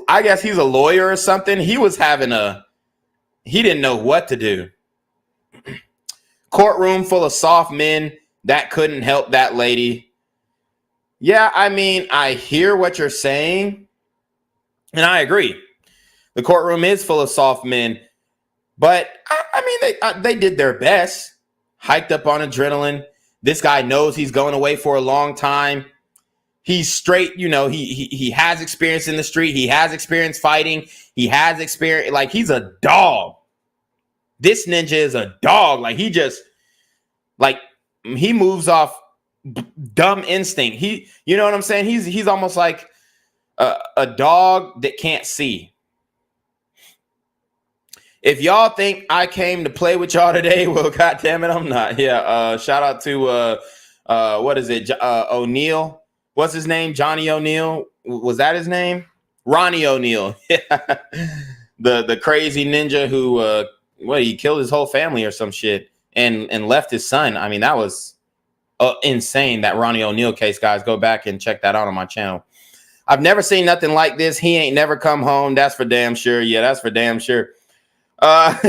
I guess he's a lawyer or something. He was he didn't know what to do. Courtroom full of soft men that couldn't help that lady. Yeah, I hear what you're saying. And I agree. The courtroom is full of soft men. But, they did their best. Hiked up on adrenaline. This guy knows he's going away for a long time. He's straight, he has experience in the street. He has experience fighting. He has experience, like, he's a dog. This ninja is a dog. Like, he moves off dumb instinct. You know what I'm saying? He's almost like a dog that can't see. If y'all think I came to play with y'all today, well, goddamn it, I'm not. Yeah. Shout out to what is it? O'Neal. What's his name? Johnny O'Neal. Was that his name? Ronnie O'Neal. the crazy ninja who he killed his whole family or some shit and left his son. That was insane. That Ronnie O'Neal case, guys. Go back and check that out on my channel. I've never seen nothing like this. He ain't never come home. That's for damn sure. Yeah, that's for damn sure. Well,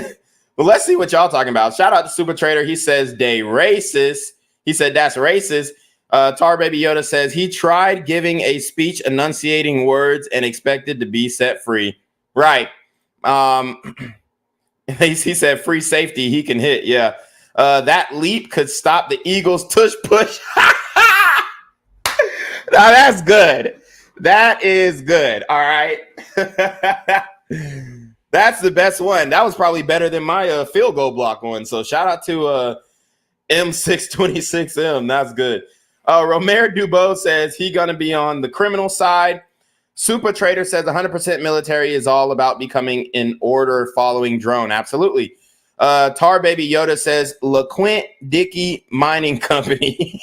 let's see what y'all talking about. Shout out to Super Trader. He says they racist. He said that's racist. Tar Baby Yoda says he tried giving a speech enunciating words and expected to be set free. Right. He said free safety. He can hit. Yeah. That leap could stop the Eagles' tush push. Now that's good. That is good. All right. That's the best one. That was probably better than my field goal block one. So shout out to M626M. That's good. Romero Dubois says he going to be on the criminal side. Super Trader says 100% military is all about becoming an order following drone. Absolutely. Tar Baby Yoda says LaQuint Dickey Mining Company.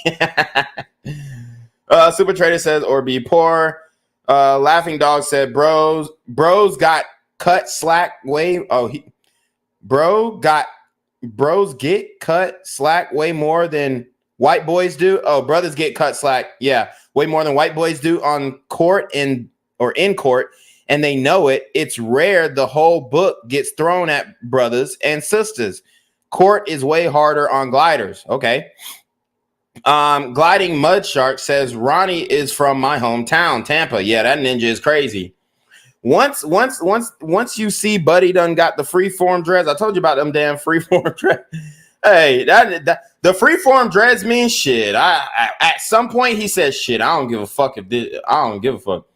Super Trader says or be poor. Laughing Dog said bros got cut slack way. Bros get cut slack way more than white boys do. Oh, brothers get cut slack. Yeah, way more than white boys do on court in court, and they know it. It's rare the whole book gets thrown at brothers and sisters. Court is way harder on gliders. Okay. Gliding Mud Shark says Ronnie is from my hometown, Tampa. Yeah, that ninja is crazy. Once you see Buddy done got the freeform dreads, I told you about them damn freeform dreads. Hey, that the freeform dreads mean shit. I at some point he says shit. I don't give a fuck if this, I don't give a fuck.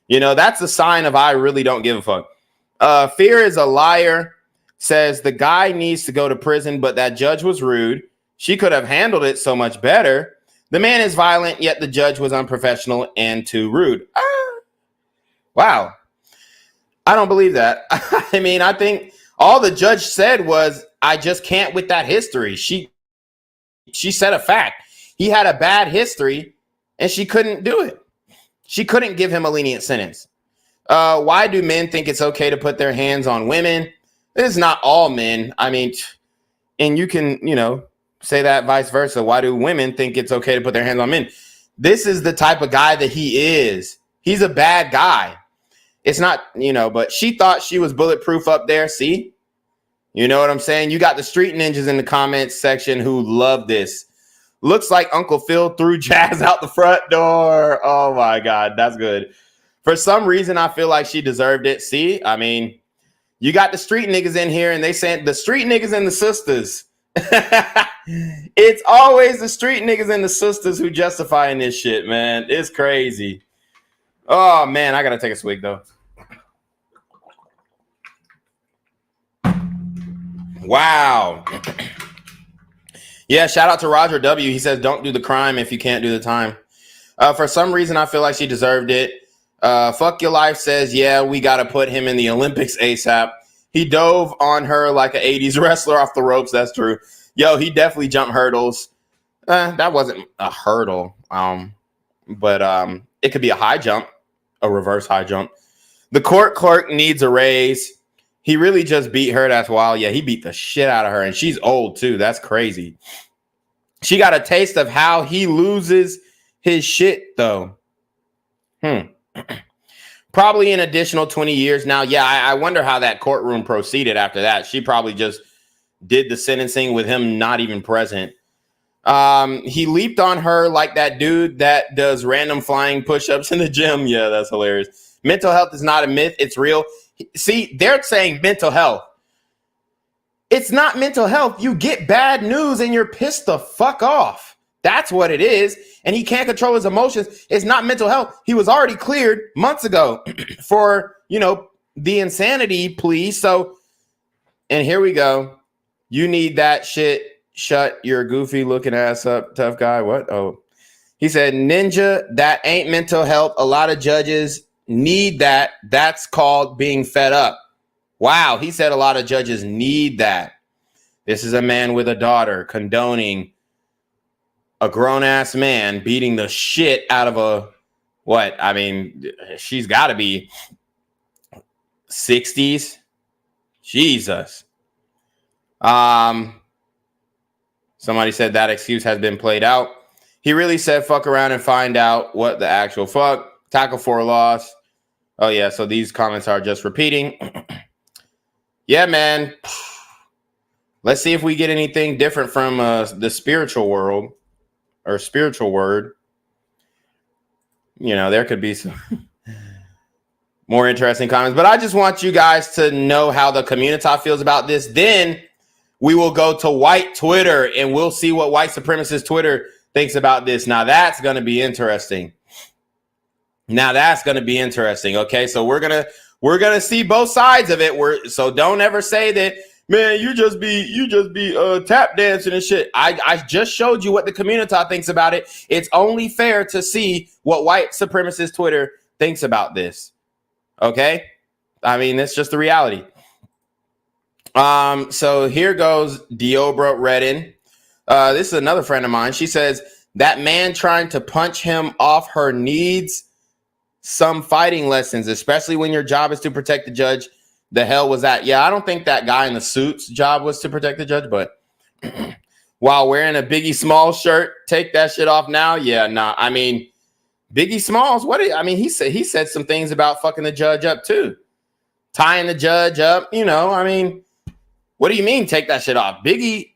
You know, that's a sign of I really don't give a fuck. Fear is a liar says the guy needs to go to prison, but that judge was rude. She could have handled it so much better. The man is violent, yet the judge was unprofessional and too rude. Wow. I don't believe that. I mean, I think all the judge said was, I just can't with that history. She said a fact. He had a bad history and she couldn't do it. She couldn't give him a lenient sentence. Why do men think it's okay to put their hands on women? It's not all men. I mean, and you can, say that vice versa. Why do women think it's okay to put their hands on men? This is the type of guy that he is. He's a bad guy. It's not, but she thought she was bulletproof up there. See? You know what I'm saying? You got the street ninjas in the comments section who love this. Looks like Uncle Phil threw Jazz out the front door. Oh, my God. That's good. For some reason, I feel like she deserved it. See? I mean, you got the street niggas in here, and they saying the street niggas and the sisters. It's always the street niggas and the sisters who justifying this shit, man. It's crazy. Oh, man. I got to take a swig, though. Wow. Yeah, shout out to Roger W. He says, don't do the crime if you can't do the time. For some reason, I feel like she deserved it. Fuck Your Life says, yeah, we got to put him in the Olympics ASAP. He dove on her like an 80s wrestler off the ropes. That's true. Yo, he definitely jumped hurdles. That wasn't a hurdle. But it could be a high jump, a reverse high jump. The court clerk needs a raise. He really just beat her. That's wild. Yeah, he beat the shit out of her. And she's old, too. That's crazy. She got a taste of how he loses his shit, though. Probably an additional 20 years. Now, yeah, I wonder how that courtroom proceeded after that. She probably just did the sentencing with him not even present. He leaped on her like that dude that does random flying push-ups in the gym. Yeah, that's hilarious. Mental health is not a myth. It's real. See, they're saying mental health. It's not mental health. You get bad news and you're pissed the fuck off. That's what it is. And he can't control his emotions. It's not mental health. He was already cleared months ago for, the insanity plea. So, and here we go. You need that shit. Shut your goofy looking ass up, tough guy. What? Oh, he said, ninja, that ain't mental health. A lot of judges need that. That's called being fed up. Wow. He said a lot of judges need that. This is a man with a daughter condoning a grown-ass man beating the shit out of a, what? I mean, she's got to be 60s. Jesus. Somebody said that excuse has been played out. He really said fuck around and find out what the actual fuck. Tackle for a loss. Oh, yeah, so these comments are just repeating. Yeah, man. Let's see if we get anything different from the spiritual world. Or spiritual word. There could be some. More interesting comments. But I just want you guys to know how the community feels about this. Then we will go to white Twitter and we'll see what white supremacist Twitter thinks about this. Now that's going to be interesting. Okay, so we're gonna see both sides of it. So don't ever say that, man, you just be tap dancing and shit. I just showed you what the community thinks about it. It's only fair to see what white supremacist Twitter thinks about this. Okay, I mean, it's just the reality. So here goes Delone Redden. This is another friend of mine. She says that man trying to punch him off her needs some fighting lessons, especially when your job is to protect the judge. The hell was that? Yeah, I don't think that guy in the suit's job was to protect the judge, but while wearing a Biggie Smalls shirt, take that shit off now. Yeah, nah. I mean, Biggie Smalls, he said some things about fucking the judge up too. Tying the judge up, I mean, what do you mean take that shit off? Biggie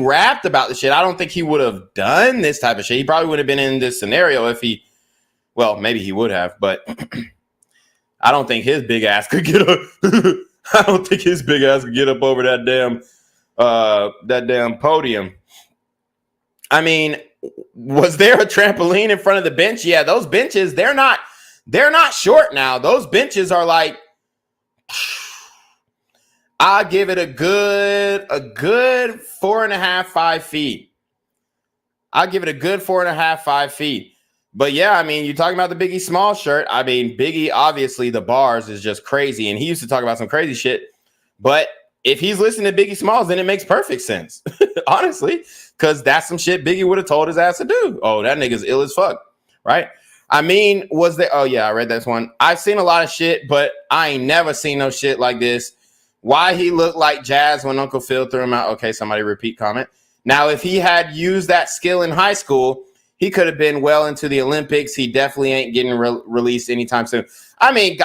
rapped about the shit. I don't think he would have done this type of shit. He probably would have been in this scenario if he, well, maybe he would have, but I don't think his big ass could get up. I don't think his big ass could get up over that damn podium. I mean, was there a trampoline in front of the bench? Yeah, those benches, they're not short now. Those benches are like, I'll give it a good 4.5, 5 feet. I'll give it a good 4.5, 5 feet. But yeah, I mean, you're talking about the Biggie Smalls shirt. I mean, Biggie, obviously the bars is just crazy. And he used to talk about some crazy shit. But if he's listening to Biggie Smalls, then it makes perfect sense. Honestly, because that's some shit Biggie would have told his ass to do. Oh, that nigga's ill as fuck. Right? I mean, was there? Oh, yeah, I read this one. I've seen a lot of shit, but I ain't never seen no shit like this. Why he looked like Jazz when Uncle Phil threw him out. Okay, somebody repeat comment. Now, if he had used that skill in high school, he could have been well into the Olympics. He definitely ain't getting released anytime soon. I mean,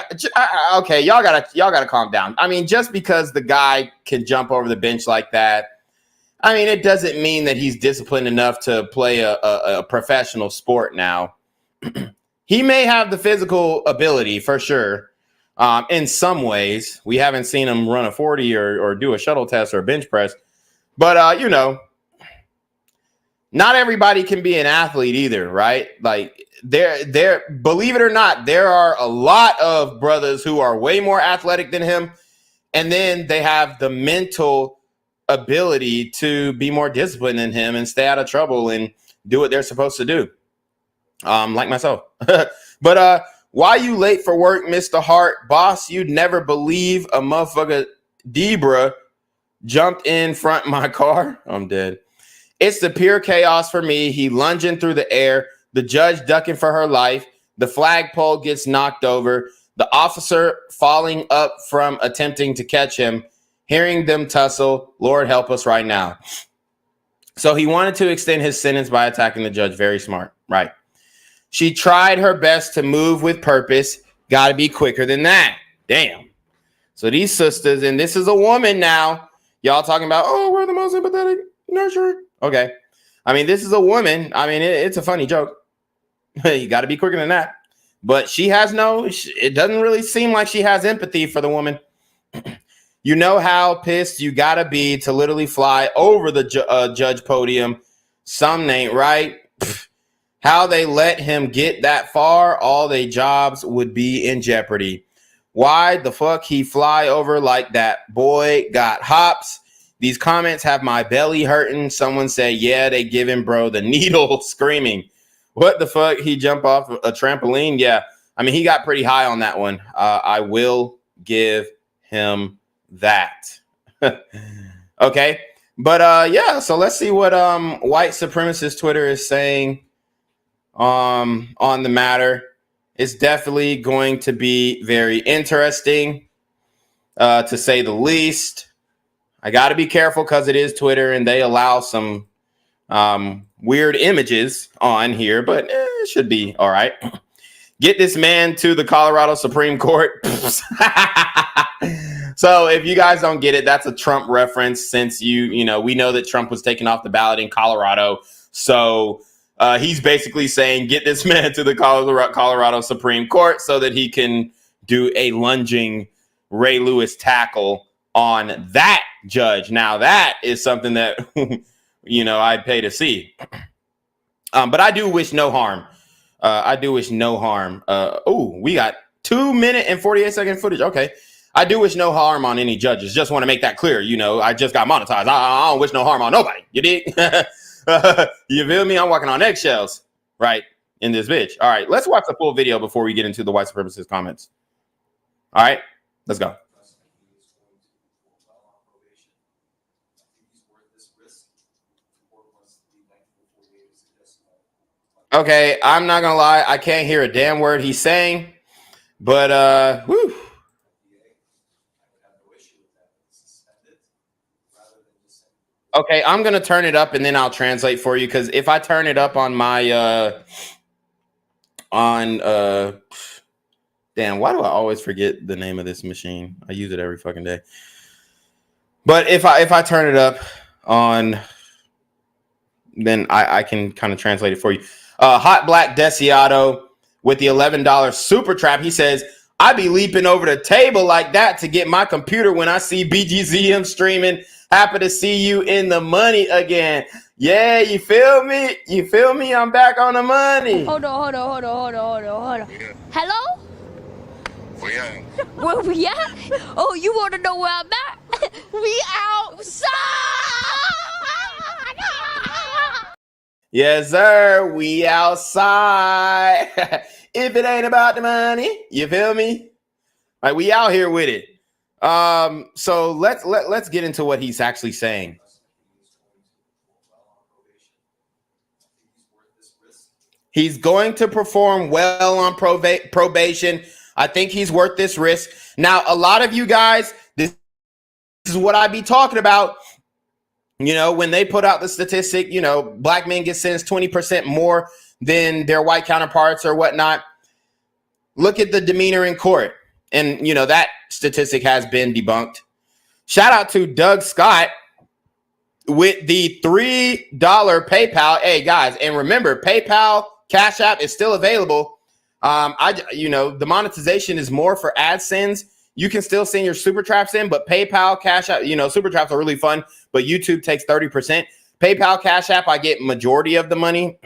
okay, y'all gotta calm down. I mean, just because the guy can jump over the bench like that, I mean, it doesn't mean that he's disciplined enough to play a professional sport now. He may have the physical ability for sure. In some ways, we haven't seen him run a 40 or do a shuttle test or a bench press, but not everybody can be an athlete either, right? Like there, believe it or not, there are a lot of brothers who are way more athletic than him. And then they have the mental ability to be more disciplined than him and stay out of trouble and do what they're supposed to do. Like myself. But why you late for work, Mr. Hart? Boss, you'd never believe a motherfucker Debra jumped in front of my car. I'm dead. It's the pure chaos for me. He lunging through the air, the judge ducking for her life, the flagpole gets knocked over, the officer falling up from attempting to catch him, hearing them tussle. Lord help us right now. So he wanted to extend his sentence by attacking the judge. Very smart, right? She tried her best to move with purpose. Got to be quicker than that. Damn. So these sisters, and this is a woman now. Y'all talking about, oh, we're the most empathetic, nurturing. Okay. I mean, this is a woman. I mean, it's a funny joke. You got to be quicker than that. But she has it doesn't really seem like she has empathy for the woman. You know how pissed you got to be to literally fly over the judge podium. Some ain't right. How they let him get that far, all their jobs would be in jeopardy. Why the fuck he fly over like that? Boy got hops. These comments have my belly hurting. Someone say, yeah, they giving bro the needle, screaming. What the fuck? He jump off a trampoline? Yeah. I mean, he got pretty high on that one. I will give him that. Okay. But yeah, so let's see what white supremacist Twitter is saying on the matter. It's definitely going to be very interesting, to say the least. I got to be careful because it is Twitter and they allow some weird images on here, but it should be all right. Get this man to the Colorado Supreme Court. So if you guys don't get it, that's a Trump reference since we know that Trump was taken off the ballot in Colorado. So he's basically saying, get this man to the Colorado Supreme Court so that he can do a lunging Ray Lewis tackle on that judge. Now that is something that, I'd pay to see. But I do wish no harm. We got 2 minute and 48 second footage. Okay. I do wish no harm on any judges. Just want to make that clear. I just got monetized. I don't wish no harm on nobody. You dig? You feel me? I'm walking on eggshells, right? In this bitch. All right. Let's watch the full video before we get into the white supremacist comments. All right. Let's go. Okay, I'm not gonna lie, I can't hear a damn word he's saying, but whew. Okay, I'm gonna turn it up and then I'll translate for you, because if I turn it up on my damn, why do I always forget the name of this machine? I use it every fucking day. But if I turn it up on, then I can kind of translate it for you. Hot Black Desiato with the $11 super trap. He says, I be leaping over the table like that to get my computer when I see BGZM streaming. Happy to see you in the money again. Yeah, you feel me? You feel me? I'm back on the money. Hold on. Yeah. Hello? Where we at? Oh, you want to know where I'm at? We outside! Yes, sir. We outside. If it ain't about the money, you feel me? Like, we out here with it. So let's get into what he's actually saying. He's going to perform well on probation. I think he's worth this risk. Now, a lot of you guys, this is what I be talking about. When they put out the statistic, black men get sentenced 20% more than their white counterparts or whatnot. Look at the demeanor in court. And, that statistic has been debunked. Shout out to Doug Scott with the $3 PayPal. Hey, guys, and remember, PayPal, Cash App is still available. The monetization is more for AdSense. You can still send your super traps in, but PayPal, Cash App, super traps are really fun, but YouTube takes 30%. PayPal, Cash App, I get majority of the money.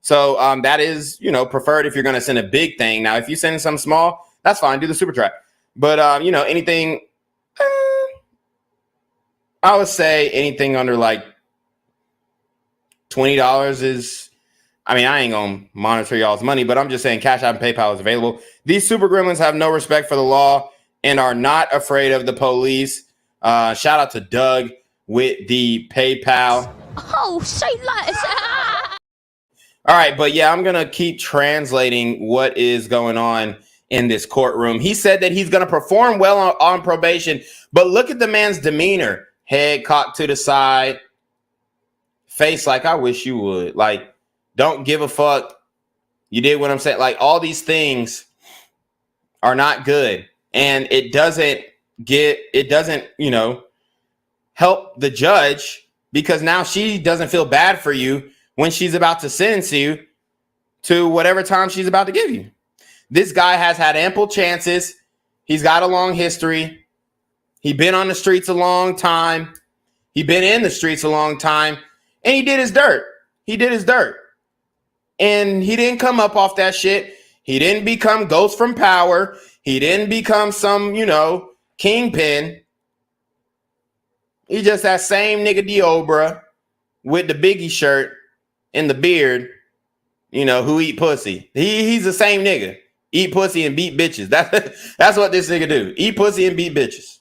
So that is, preferred if you're going to send a big thing. Now, if you send something small, that's fine. Do the super trap. But, anything, I would say anything under like $20 is, I ain't going to monitor y'all's money, but I'm just saying Cash App and PayPal is available. These super gremlins have no respect for the law and are not afraid of the police. Shout out to Doug with the PayPal. Oh, say less. All right, but yeah, I'm going to keep translating what is going on in this courtroom. He said that he's going to perform well on probation, but look at the man's demeanor. Head cocked to the side, face like, I wish you would. Like, don't give a fuck. You did what I'm saying. Like, all these things are not good. And it doesn't, help the judge, because now she doesn't feel bad for you when she's about to sentence you to whatever time she's about to give you. This guy has had ample chances. He's got a long history. He's been on the streets a long time. He's been in the streets a long time. And he did his dirt. And he didn't come up off that shit. He didn't become Ghost from Power. He didn't become some, kingpin. He just that same nigga Diobra with the Biggie shirt and the beard, who eat pussy. He's the same nigga. Eat pussy and beat bitches. That's what this nigga do. Eat pussy and beat bitches.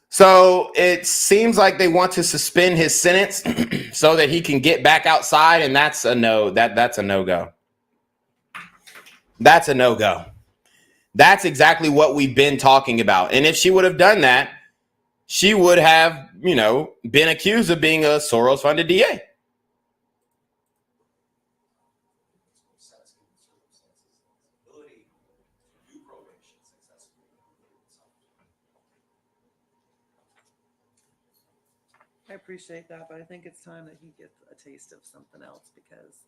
So it seems like they want to suspend his sentence so that he can get back outside, and that's a no. That's a no-go. That's a no-go. That's exactly what we've been talking about. And if she would have done that, she would have, been accused of being a Soros-funded DA. I appreciate that, but I think it's time that he gets a taste of something else because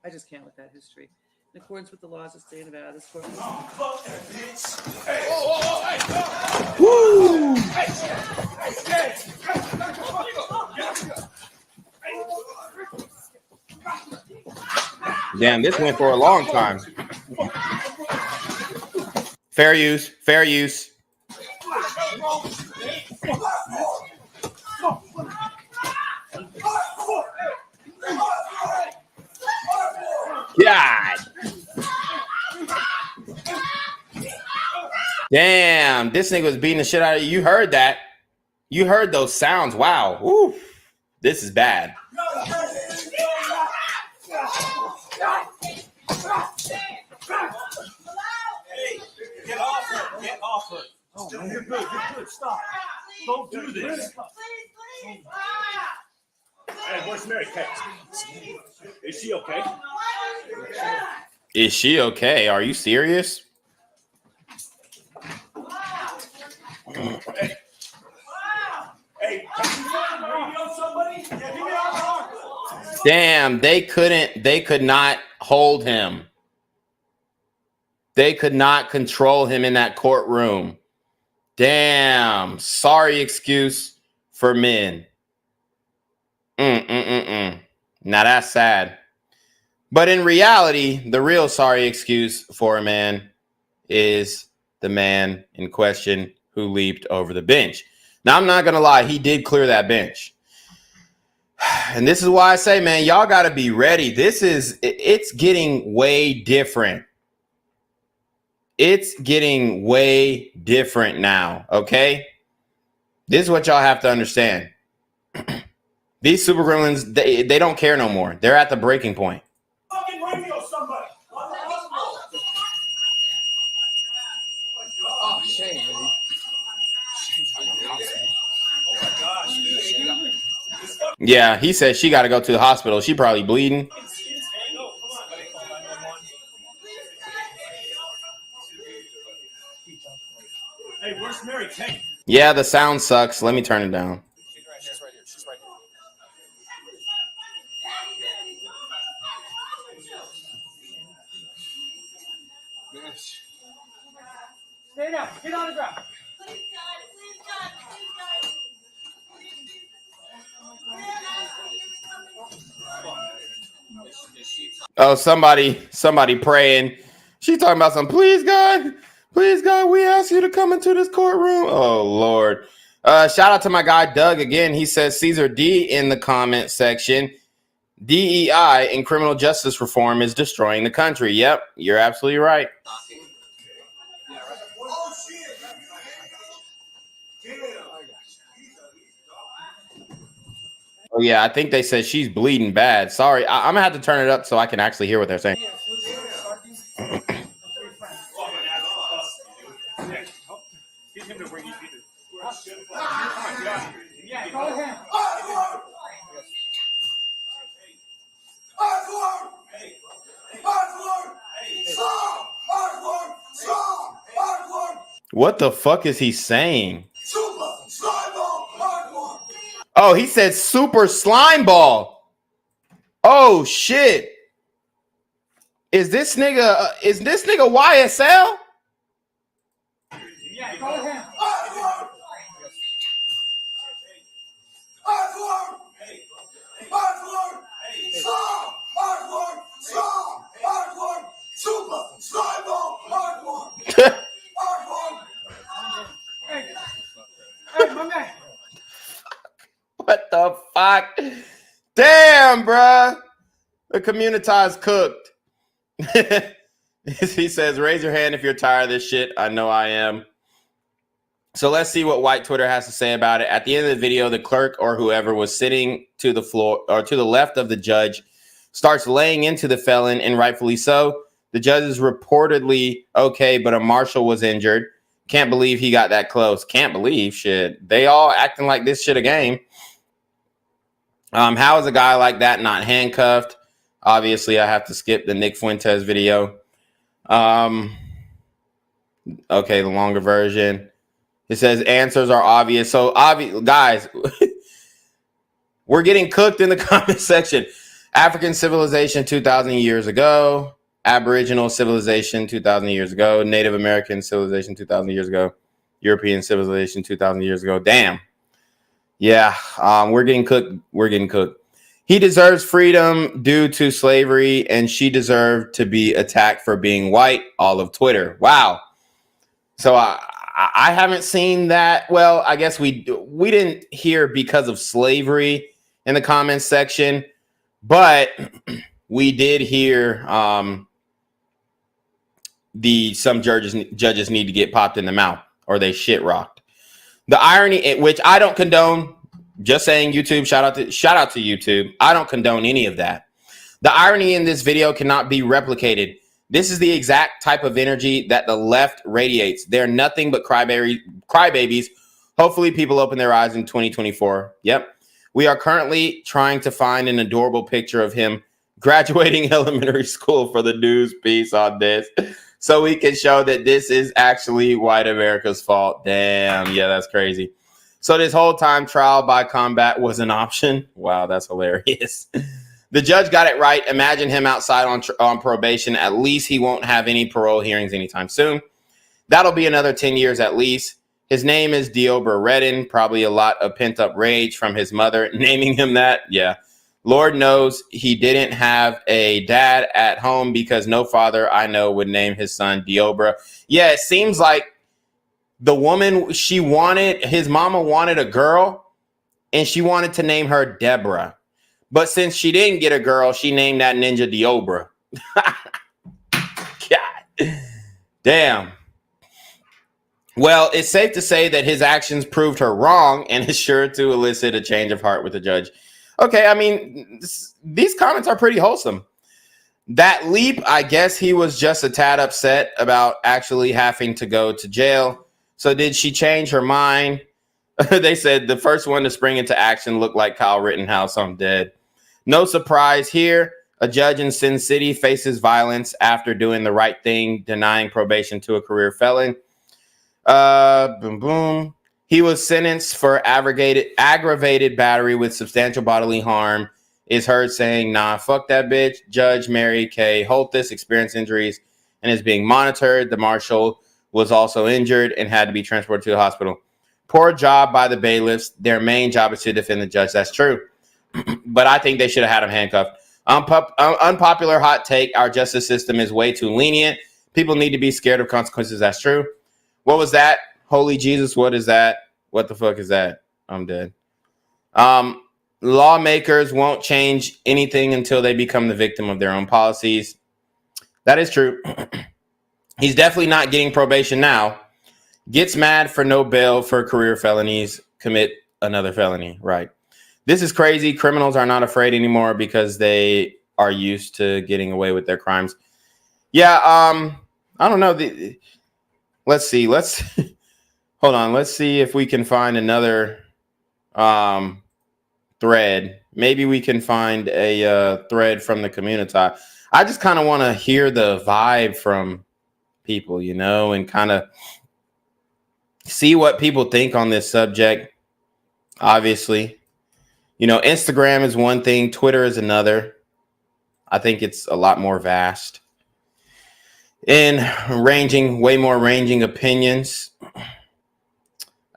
I just can't with that history. In accordance with the laws of the state of Nevada, this court. Woo! Damn, this went for a long time. Fair use. Fair use. God. Damn, this nigga was beating the shit out of you. You heard that. You heard those sounds. Wow. Woo. This is bad. Get off her. Get off her. Oh, man. You're good. You're good. Stop. Don't do this. Hey, where's Mary Kate? Is she okay? Is she okay? Are you serious? Hey, somebody? Yeah, give me our Damn, they could not hold him. They could not control him in that courtroom. Damn, sorry excuse for men. Now that's sad. But in reality, the real sorry excuse for a man is the man in question who leaped over the bench. Now, I'm not going to lie. He did clear that bench. And this is why I say, man, y'all got to be ready. It's getting way different. It's getting way different now, okay? This is what y'all have to understand. These super gremlins, they don't care no more. They're at the breaking point. fucking radio, somebody. Oh, shame, baby. Oh my gosh, dude. Yeah, he said she got to go to the hospital. She probably bleeding. Hey, where's Mary Kate? Yeah, the sound sucks. Let me turn it down. She's right here. She's right here. Stay down. Get on the ground. Oh, somebody praying. She talking about some, please God, we ask you to come into this courtroom. Oh, Lord. Shout out to my guy, Doug. Again, he says Caesar D in the comment section. DEI and criminal justice reform is destroying the country. Yep, you're absolutely right. Oh, yeah, I think they said she's bleeding bad. Sorry, I'm going to have to turn it up so I can actually hear what they're saying. Yeah, go ahead. What the fuck is he saying? Oh, he said super slime ball. Oh shit. Is this nigga YSL? Yeah, go ahead. Hey, my man. What the fuck? Damn, bruh. The communitize cooked. He says, raise your hand if you're tired of this shit. I know I am. So let's see what white Twitter has to say about it. At the end of the video, the clerk or whoever was sitting to the floor or to the left of the judge starts laying into the felon, and rightfully so. The judge is reportedly okay, but a marshal was injured. Can't believe he got that close. Can't believe shit. They all acting like this shit a game. How is a guy like that not handcuffed? Obviously, I have to skip the Nick Fuentes video. Okay, the longer version. It says answers are obvious. So, guys, We're getting cooked in the comment section. African civilization 2,000 years ago. Aboriginal civilization 2,000 years ago. Native American civilization 2,000 years ago. European civilization 2,000 years ago. Damn. Yeah, we're getting cooked. We're getting cooked. He deserves freedom due to slavery, and she deserved to be attacked for being white. All of Twitter. Wow. So I haven't seen that. Well, I guess we didn't hear because of slavery in the comments section, but we did hear some judges need to get popped in the mouth or they shit rocked. The irony, which I don't condone, just saying YouTube, shout out to YouTube. I don't condone any of that. The irony in this video cannot be replicated. This is the exact type of energy that the left radiates. They're nothing but crybabies. Hopefully people open their eyes in 2024. Yep. We are currently trying to find an adorable picture of him graduating elementary school for the news piece on this, so we can show that this is actually white America's fault. Damn. Yeah, that's crazy. So this whole time trial by combat was an option. Wow, that's hilarious. The judge got it right. Imagine him outside on probation. At least he won't have any parole hearings anytime soon. That'll be another 10 years at least. His name is Delone Redden. Probably a lot of pent-up rage from his mother naming him that. Yeah. Lord knows he didn't have a dad at home because no father I know would name his son Deobra. Yeah, it seems like the woman his mama wanted a girl and she wanted to name her Deborah. But since she didn't get a girl, she named that ninja Deobra. God damn. Well, it's safe to say that his actions proved her wrong and is sure to elicit a change of heart with the judge. Okay, I mean, these comments are pretty wholesome. That leap, I guess he was just a tad upset about actually having to go to jail. So did she change her mind? They said the first one to spring into action looked like Kyle Rittenhouse. I'm dead. No surprise here. A judge in Sin City faces violence after doing the right thing, denying probation to a career felon. Boom, boom. He was sentenced for aggravated battery with substantial bodily harm. Is heard saying, nah, fuck that bitch. Judge Mary Kay Holthus experienced injuries and is being monitored. The marshal was also injured and had to be transported to the hospital. Poor job by the bailiffs. Their main job is to defend the judge. That's true. But I think they should have had him handcuffed. Unpopular hot take. Our justice system is way too lenient. People need to be scared of consequences. That's true. What was that? Holy Jesus, what is that? What the fuck is that? I'm dead. Lawmakers won't change anything until they become the victim of their own policies. That is true. He's definitely not getting probation now. Gets mad for no bail for career felonies. Commit another felony. Right. This is crazy. Criminals are not afraid anymore because they are used to getting away with their crimes. Yeah. I don't know. Let's see. Hold on. Let's see if we can find another thread. Maybe we can find a thread from the community. I just kind of want to hear the vibe from people, and kind of see what people think on this subject. Obviously, Instagram is one thing. Twitter is another. I think it's a lot more vast and way more ranging opinions.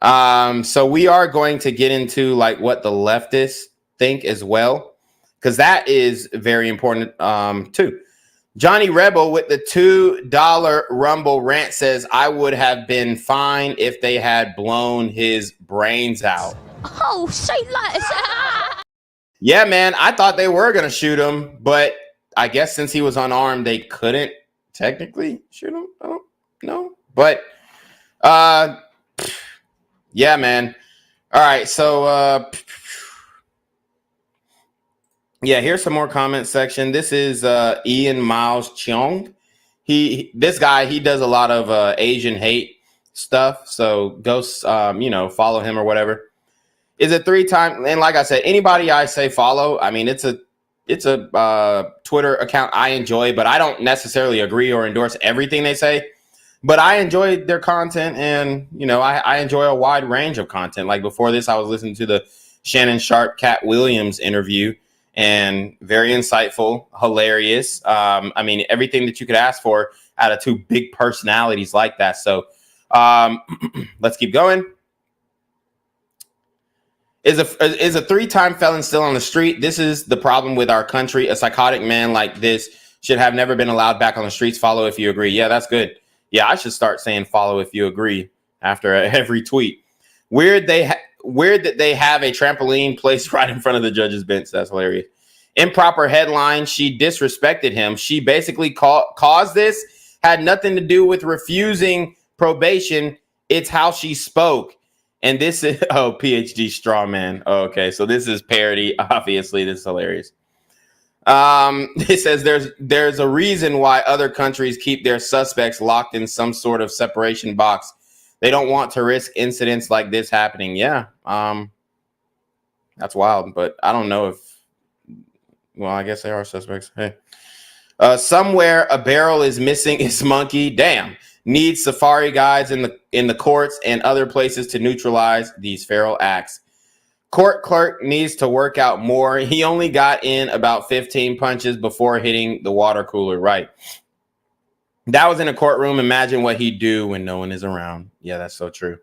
So we are going to get into what the leftists think as well, because that is very important too. Johnny Rebel with the $2 Rumble rant says, I would have been fine if they had blown his brains out. Oh, say less. Yeah, man, I thought they were going to shoot him, but I guess since he was unarmed, they couldn't technically shoot him. I don't know. But, yeah, man. All right, so, yeah, here's some more comment section. This is Ian Miles Cheong. This guy does a lot of Asian hate stuff. So go, follow him or whatever. Is it 3 times? And like I said, anybody I say follow, I mean, it's a Twitter account I enjoy, but I don't necessarily agree or endorse everything they say. But I enjoy their content, and I enjoy a wide range of content. Like before this, I was listening to the Shannon Sharp, Cat Williams interview, and very insightful, hilarious. I mean, everything that you could ask for out of two big personalities like that. So let's keep going. Is a 3-time felon still on the street? This is the problem with our country. A psychotic man like this should have never been allowed back on the streets. Follow if you agree. Yeah, that's good. Yeah, I should start saying follow if you agree after every tweet. Weird that they have a trampoline placed right in front of the judge's bench. That's hilarious. Improper headline. She disrespected him. She basically caused this. Had nothing to do with refusing probation. It's how she spoke. And this is, PhD straw man. Okay, so this is parody. Obviously, this is hilarious. It says there's a reason why other countries keep their suspects locked in some sort of separation box. They don't want to risk incidents like this happening. Yeah, that's wild. But I don't know if, well, I guess they are suspects. Hey, somewhere a barrel is missing its monkey. Damn. Needs safari guides in the courts and other places to neutralize these feral acts. Court clerk needs to work out more. He only got in about 15 punches before hitting the water cooler. Right. That was in a courtroom. Imagine what he'd do when no one is around. Yeah, that's so true.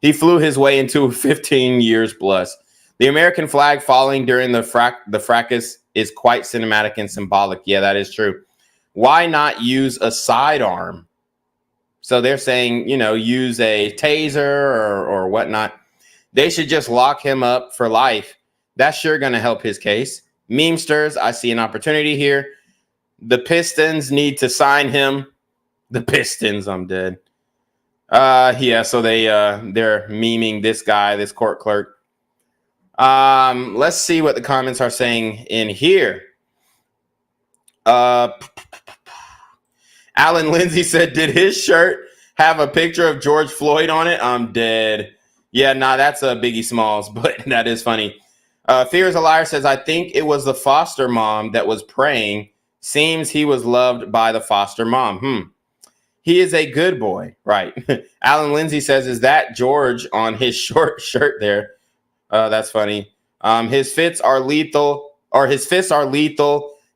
He flew his way into 15 years plus. The American flag falling during the fracas is quite cinematic and symbolic. Yeah, that is true. Why not use a sidearm? So they're saying, use a taser or whatnot. They should just lock him up for life. That's sure going to help his case. Memesters, I see an opportunity here. The Pistons need to sign him. The Pistons, I'm dead. Yeah, so they're memeing this guy, this court clerk. Let's see what the comments are saying in here. Alan Lindsay said, did his shirt have a picture of George Floyd on it? I'm dead. Yeah, nah, that's Biggie Smalls, but that is funny. Fear is a Liar says, I think it was the foster mom that was praying. Seems he was loved by the foster mom. He is a good boy. Right. Alan Lindsay says, is that George on his short shirt there? That's funny. His fists are lethal.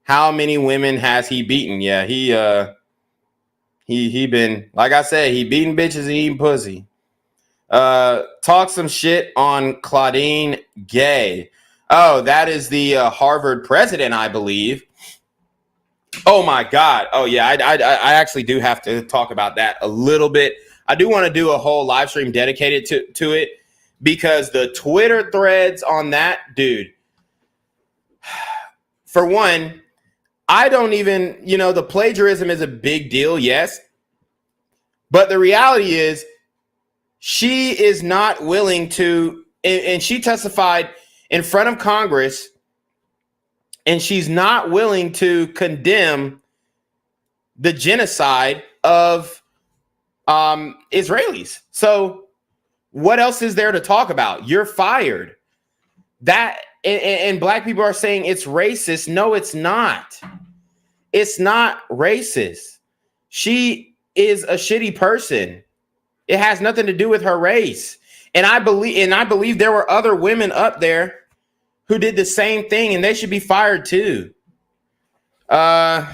How many women has he beaten? Yeah, he been, like I said, he beating bitches and eating pussy. Talk some shit on Claudine Gay. Oh, that is the Harvard president, I believe. Oh my God. Oh yeah, I actually do have to talk about that a little bit. I do want to do a whole live stream dedicated to it because the Twitter threads on that, dude. For one, I don't even, the plagiarism is a big deal, yes. But the reality is she is not willing to, and she testified in front of Congress, and she's not willing to condemn the genocide of Israelis. So what else is there to talk about? You're fired. That and black people are saying it's racist. No, it's not. It's not racist. She is a shitty person. It has nothing to do with her race. And I believe there were other women up there who did the same thing, and they should be fired too. Nice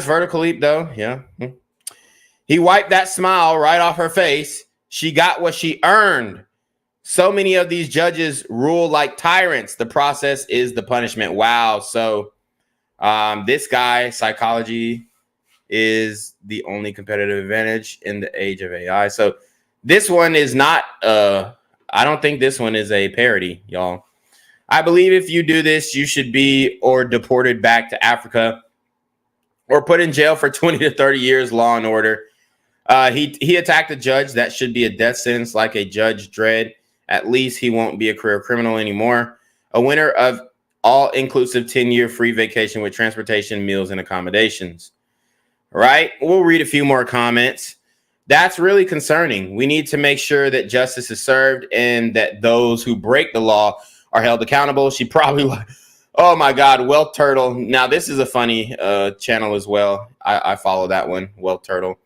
vertical leap though. Yeah. He wiped that smile right off her face. She got what she earned. So many of these judges rule like tyrants. The process is the punishment. Wow. So this guy, psychology is the only competitive advantage in the age of AI. So this one is not, I don't think this one is a parody, y'all. I believe if you do this, you should be or deported back to Africa or put in jail for 20 to 30 years, law and order. He attacked a judge. That should be a death sentence like a Judge Dredd. At least he won't be a career criminal anymore. A winner of all-inclusive 10-year free vacation with transportation, meals, and accommodations. All right, we'll read a few more comments. That's really concerning. We need to make sure that justice is served and that those who break the law are held accountable. She probably, oh my God, Wealth Turtle. Now, this is a funny channel as well. I follow that one, Wealth Turtle.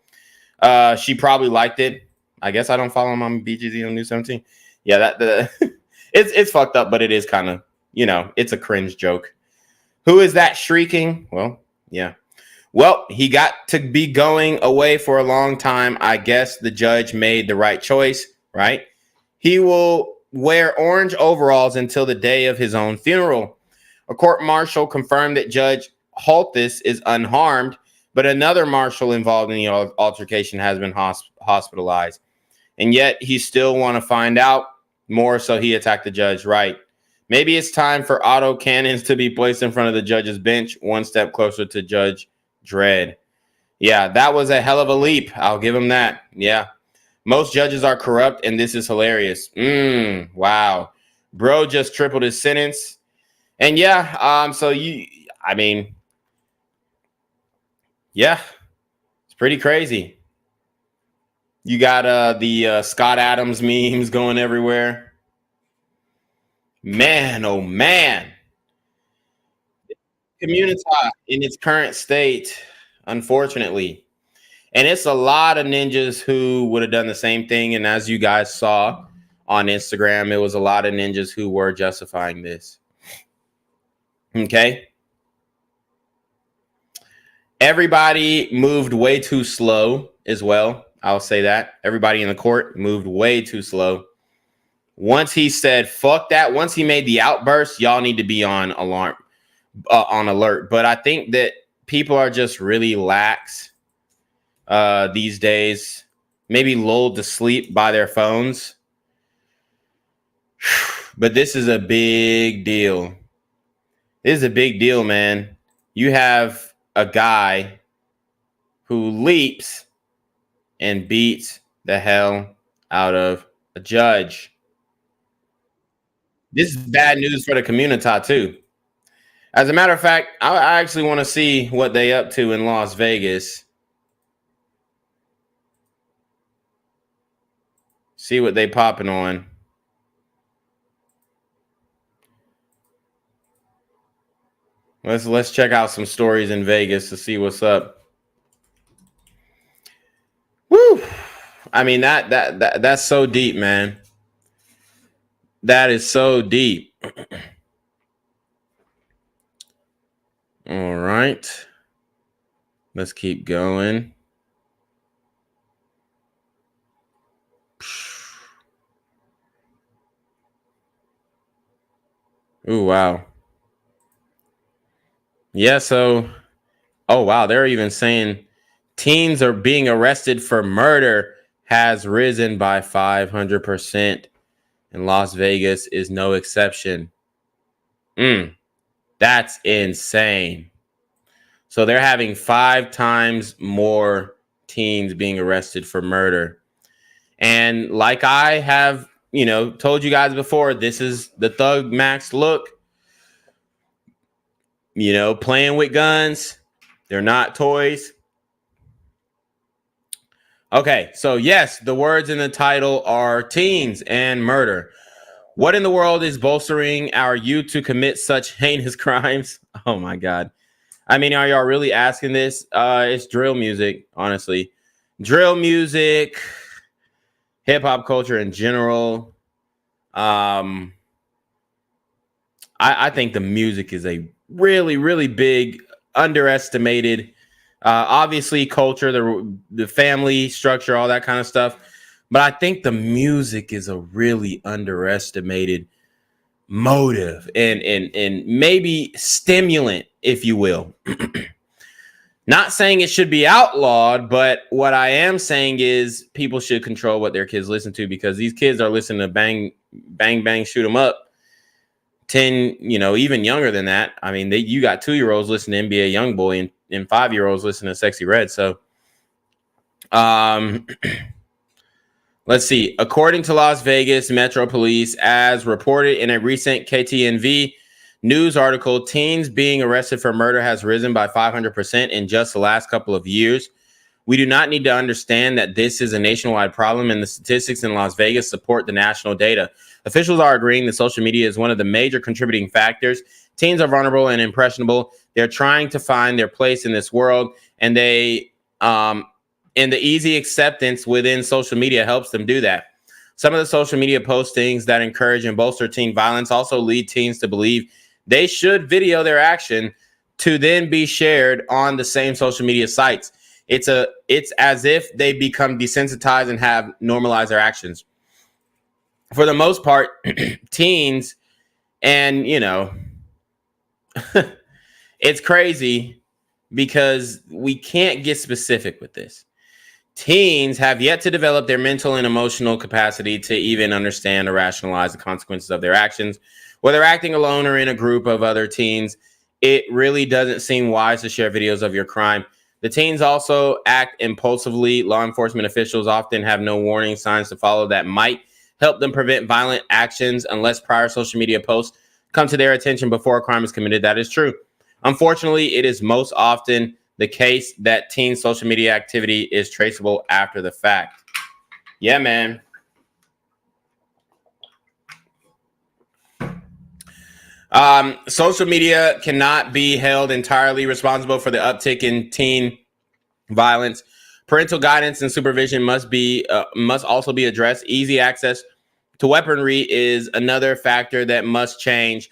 She probably liked it. I guess I don't follow him on BGZM News 17. Yeah, It's fucked up, but it is kind of, it's a cringe joke. Who is that shrieking? Well, yeah. Well, he got to be going away for a long time. I guess the judge made the right choice, right? He will wear orange overalls until the day of his own funeral. A court marshal confirmed that Judge Holthus is unharmed, but another marshal involved in the altercation has been hospitalized. And yet he still want to find out more, so he attacked the judge, right? Maybe it's time for auto cannons to be placed in front of the judge's bench, one step closer to Judge Dredd. Yeah, that was a hell of a leap. I'll give him that. Yeah. Most judges are corrupt, and this is hilarious. Wow. Bro just tripled his sentence. And yeah, yeah, it's pretty crazy. You got the Scott Adams memes going everywhere. Man, oh man. Community in its current state, unfortunately. And it's a lot of ninjas who would have done the same thing. And as you guys saw on Instagram, it was a lot of ninjas who were justifying this. Okay. Everybody moved way too slow as well. I'll say that. Everybody in the court moved way too slow. Once he said, fuck that, once he made the outburst, y'all need to be on alert. But I think that people are just really lax these days, maybe lulled to sleep by their phones. But this is a big deal. This is a big deal, man. You have a guy who leaps and beats the hell out of a judge. This is bad news for the community too. As a matter of fact, I actually want to see what they up to in Las Vegas. See what they popping on. Let's check out some stories in Vegas to see what's up. Woo! I mean that's so deep, man. That is so deep. All right. Let's keep going. Ooh, wow. Yeah, so, oh, wow. They're even saying teens are being arrested for murder has risen by 500%. And Las Vegas is no exception. That's insane. So they're having 5 times more teens being arrested for murder. And like I have, told you guys before, this is the Thug Max look. Playing with guns. They're not toys. Okay, so yes, the words in the title are teens and murder. What in the world is bolstering our youth to commit such heinous crimes? Oh my God. I mean, are y'all really asking this? It's drill music, honestly. Drill music, hip hop culture in general. I think the music is a really, really big, underestimated, obviously culture, the family structure, all that kind of stuff. But I think the music is a really underestimated motive and maybe stimulant, if you will. Not saying it should be outlawed, but what I am saying is people should control what their kids listen to, because these kids are listening to bang, bang, bang, shoot 'em up. 10, even younger than that. I mean, you got 2-year-olds listening to NBA Youngboy and 5-year-olds listening to Sexy Red. So, let's see. According to Las Vegas Metro Police, as reported in a recent KTNV news article, teens being arrested for murder has risen by 500% in just the last couple of years. We do not need to understand that this is a nationwide problem, and the statistics in Las Vegas support the national data. Officials are agreeing that social media is one of the major contributing factors. Teens are vulnerable and impressionable. They're trying to find their place in this world, and and the easy acceptance within social media helps them do that. Some of the social media postings that encourage and bolster teen violence also lead teens to believe they should video their action to then be shared on the same social media sites. It's as if they become desensitized and have normalized their actions. For the most part, teens, and it's crazy because we can't get specific with this. Teens have yet to develop their mental and emotional capacity to even understand or rationalize the consequences of their actions. Whether acting alone or in a group of other teens, it really doesn't seem wise to share videos of your crime. The teens also act impulsively. Law enforcement officials often have no warning signs to follow that might help them prevent violent actions unless prior social media posts come to their attention before a crime is committed. That is true. Unfortunately, it is most often the case that teen social media activity is traceable after the fact. Yeah, man. Social media cannot be held entirely responsible for the uptick in teen violence. Parental guidance and supervision must also be addressed. Easy access to weaponry is another factor that must change.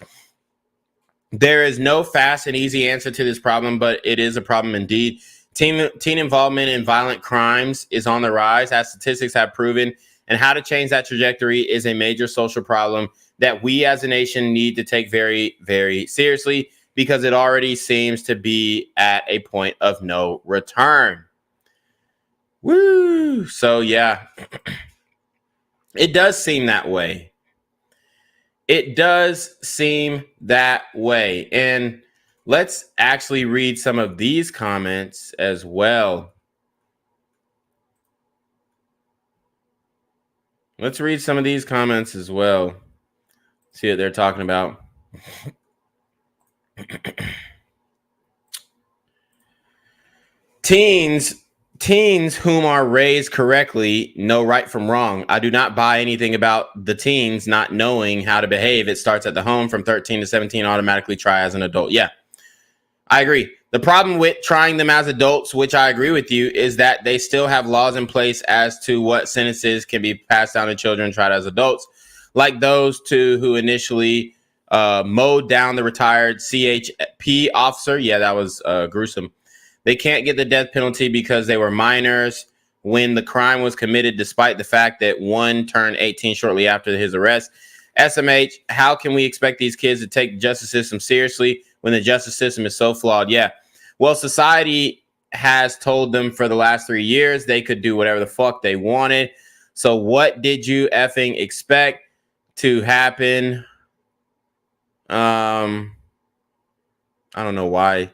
There is no fast and easy answer to this problem, but it is a problem indeed. Teen involvement in violent crimes is on the rise, as statistics have proven, and how to change that trajectory is a major social problem that we as a nation need to take very, very seriously, because it already seems to be at a point of no return. Woo! So, yeah, it does seem that way. It does seem that way. And let's actually read some of these comments as well. Let's read some of these comments as well. See what they're talking about. Teens whom are raised correctly know right from wrong. I do not buy anything about the teens not knowing how to behave. It starts at the home. From 13 to 17, automatically try as an adult. Yeah, I agree. The problem with trying them as adults, which I agree with you, is that they still have laws in place as to what sentences can be passed down to children tried as adults, like those two who initially mowed down the retired CHP officer. Yeah, that was gruesome. They can't get the death penalty because they were minors when the crime was committed, despite the fact that one turned 18 shortly after his arrest. SMH, how can we expect these kids to take the justice system seriously when the justice system is so flawed? Yeah. Well, society has told them for the last 3 years they could do whatever the fuck they wanted. So what did you effing expect to happen? I don't know why.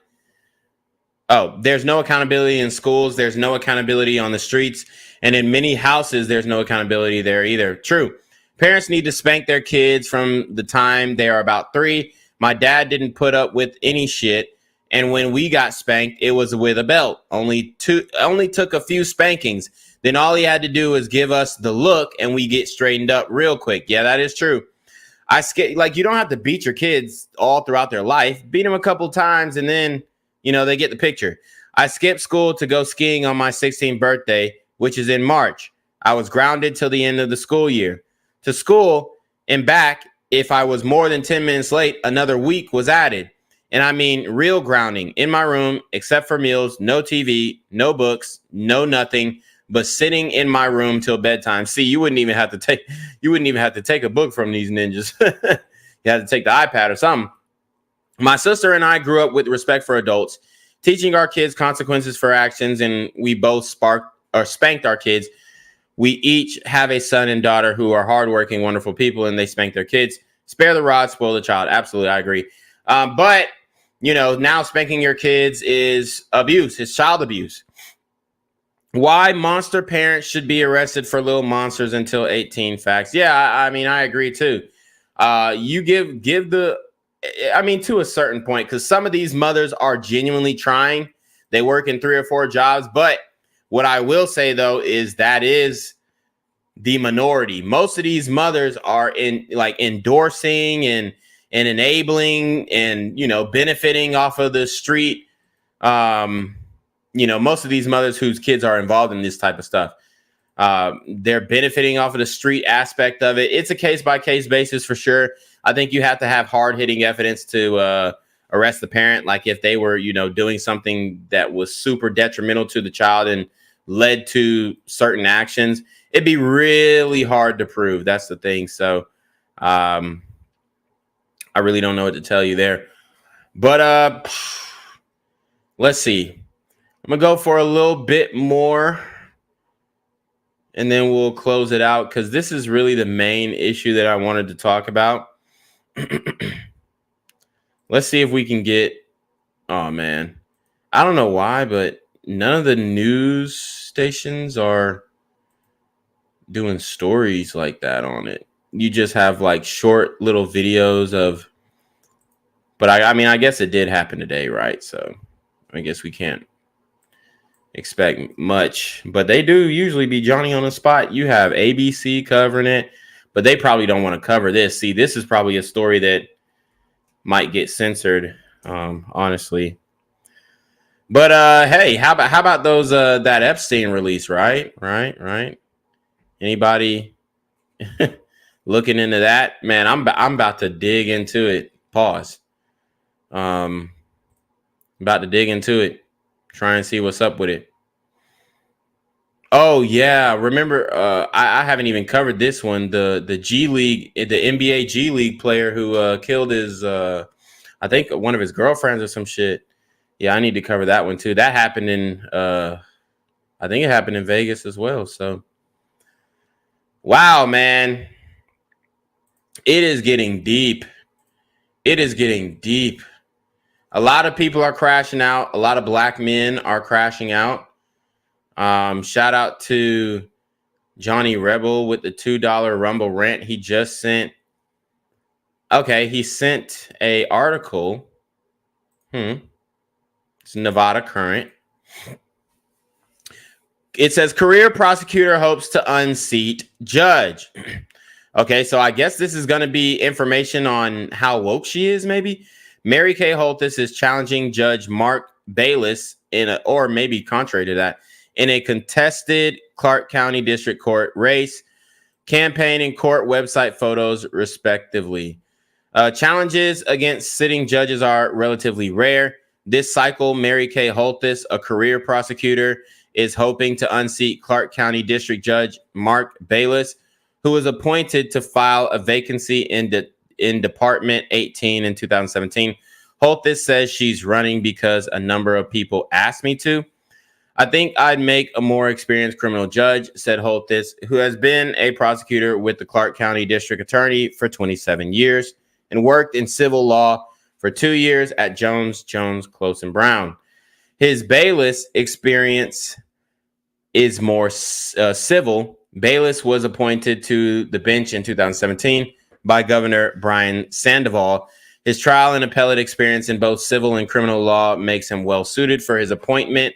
Oh, there's no accountability in schools. There's no accountability on the streets. And in many houses, there's no accountability there either. True. Parents need to spank their kids from the time they are about 3. My dad didn't put up with any shit. And when we got spanked, it was with a belt. Only took a few spankings. Then all he had to do was give us the look and we get straightened up real quick. Yeah, that is true. You don't have to beat your kids all throughout their life. Beat them a couple times and then, they get the picture. I skipped school to go skiing on my 16th birthday, which is in March. I was grounded till the end of the school year. To school and back, if I was more than 10 minutes late, another week was added. And I mean real grounding in my room, except for meals, no TV, no books, no nothing, but sitting in my room till bedtime. See, you wouldn't even have to take a book from these ninjas. You had to take the iPad or something. My sister and I grew up with respect for adults, teaching our kids consequences for actions, and we both spanked our kids. We each have a son and daughter who are hardworking, wonderful people, and they spank their kids. Spare the rod, spoil the child. Absolutely, I agree. But now spanking your kids is abuse. It's child abuse. Why monster parents should be arrested for little monsters until 18 facts. Yeah, I mean, I agree too. You give to a certain point, because some of these mothers are genuinely trying. They work in 3 or 4 jobs. But what I will say, though, is that is the minority. Most of these mothers are endorsing and enabling and, benefiting off of the street. Most of these mothers whose kids are involved in this type of stuff. They're benefiting off of the street aspect of it. It's a case-by-case basis for sure. I think you have to have hard-hitting evidence to arrest the parent. Like if they were, doing something that was super detrimental to the child and led to certain actions, it'd be really hard to prove. That's the thing. So I really don't know what to tell you there. But let's see. I'm going to go for a little bit more, and then we'll close it out because this is really the main issue that I wanted to talk about. Let's see if we can get... Oh, man. I don't know why, but none of the news stations are doing stories like that on it. You just have like short little videos of... But I mean, I guess it did happen today, right? So I guess we can't expect much, but they do usually be Johnny on the spot. You have ABC covering it, but they probably don't want to cover this. See, this is probably a story that might get censored, honestly. But hey, how about those that Epstein release, right? Anybody looking into that? Man, I'm about to dig into it. Pause. About to dig into it. Try and see what's up with it. Oh yeah, remember? I haven't even covered this one. The G League, the NBA G League player who killed his, I think one of his girlfriends or some shit. Yeah, I need to cover that one too. That happened in, I think it happened in Vegas as well. So, wow, man, it is getting deep. It is getting deep. A lot of people are crashing out. A lot of black men are crashing out. Shout out to Johnny Rebel with the $2 Rumble rant. He just sent. Okay, he sent a article. It's Nevada Current. It says career prosecutor hopes to unseat judge. Okay, so I guess this is going to be information on how woke she is, maybe. Mary Kay Holthus is challenging Judge Mark Bayless or maybe contrary to that, in a contested Clark County District Court race, campaign and court website photos, respectively. Challenges against sitting judges are relatively rare. This cycle, Mary Kay Holthus, a career prosecutor, is hoping to unseat Clark County District Judge Mark Bayless, who was appointed to file a vacancy in Department 18 in 2017. Holthus says she's running because a number of people asked me to. I think I'd make a more experienced criminal judge, said Holthus, who has been a prosecutor with the Clark County District Attorney for 27 years and worked in civil law for 2 years at Jones, Close & Brown. His Bayless experience is more civil. Bayless was appointed to the bench in 2017 by Governor Brian Sandoval. His trial and appellate experience in both civil and criminal law makes him well suited for his appointment.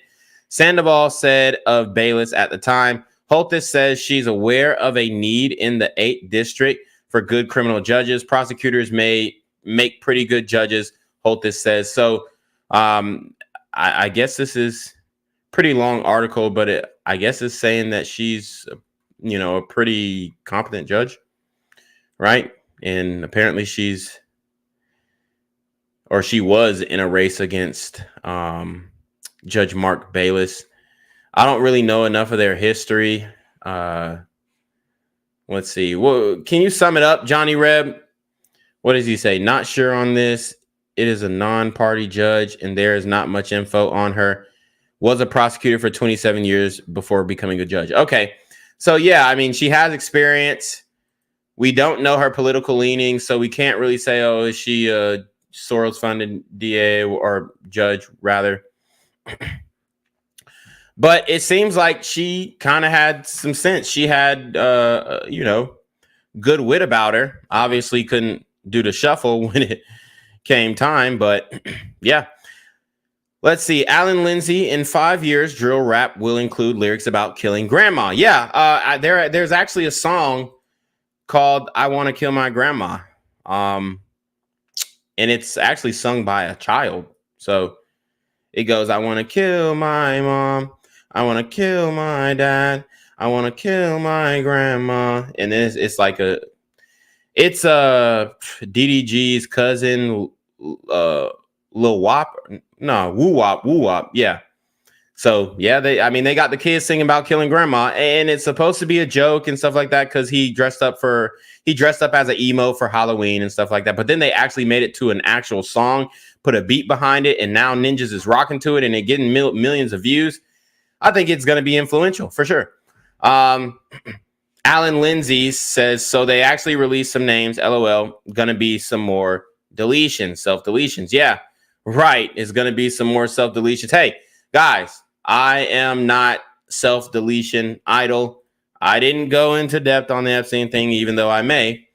Sandoval said of Bayless at the time, Holthus says she's aware of a need in the 8th district for good criminal judges. Prosecutors may make pretty good judges, Holthus says. So I guess this is a pretty long article, but I guess it's saying that she's, a pretty competent judge, right? And apparently she was in a race against Judge Mark Bayless. I don't really know enough of their history. Let's see. Well, can you sum it up, Johnny Reb? What does he say? Not sure on this. It is a non-party judge, and there is not much info on her. Was a prosecutor for 27 years before becoming a judge. Okay. So, yeah, I mean, she has experience. We don't know her political leanings, so we can't really say, oh, is she a Soros-funded DA or judge, rather. But it seems like she kind of had some sense. She had, good wit about her. Obviously couldn't do the shuffle when it came time, but yeah. Let's see. Alan Lindsay, in 5 years, drill rap will include lyrics about killing grandma. Yeah, there's actually a song called I Want to Kill My Grandma. And it's actually sung by a child. So it goes, I want to kill my mom. I want to kill my dad. I want to kill my grandma. And then it's like it's DDG's cousin, Lil Wop. No, Woo Wop. Yeah. So yeah, they got the kids singing about killing grandma, and it's supposed to be a joke and stuff like that because he dressed up as an emo for Halloween and stuff like that. But then they actually made it to an actual song, put a beat behind it, and now Ninjas is rocking to it and it getting millions of views. I think it's going to be influential for sure. Alan Lindsay says, so they actually released some names. LOL. Going to be some more deletions, self-deletions. Yeah, right. It's going to be some more self-deletions. Hey, guys, I am not self-deletion idol. I didn't go into depth on the Epstein thing, even though I may.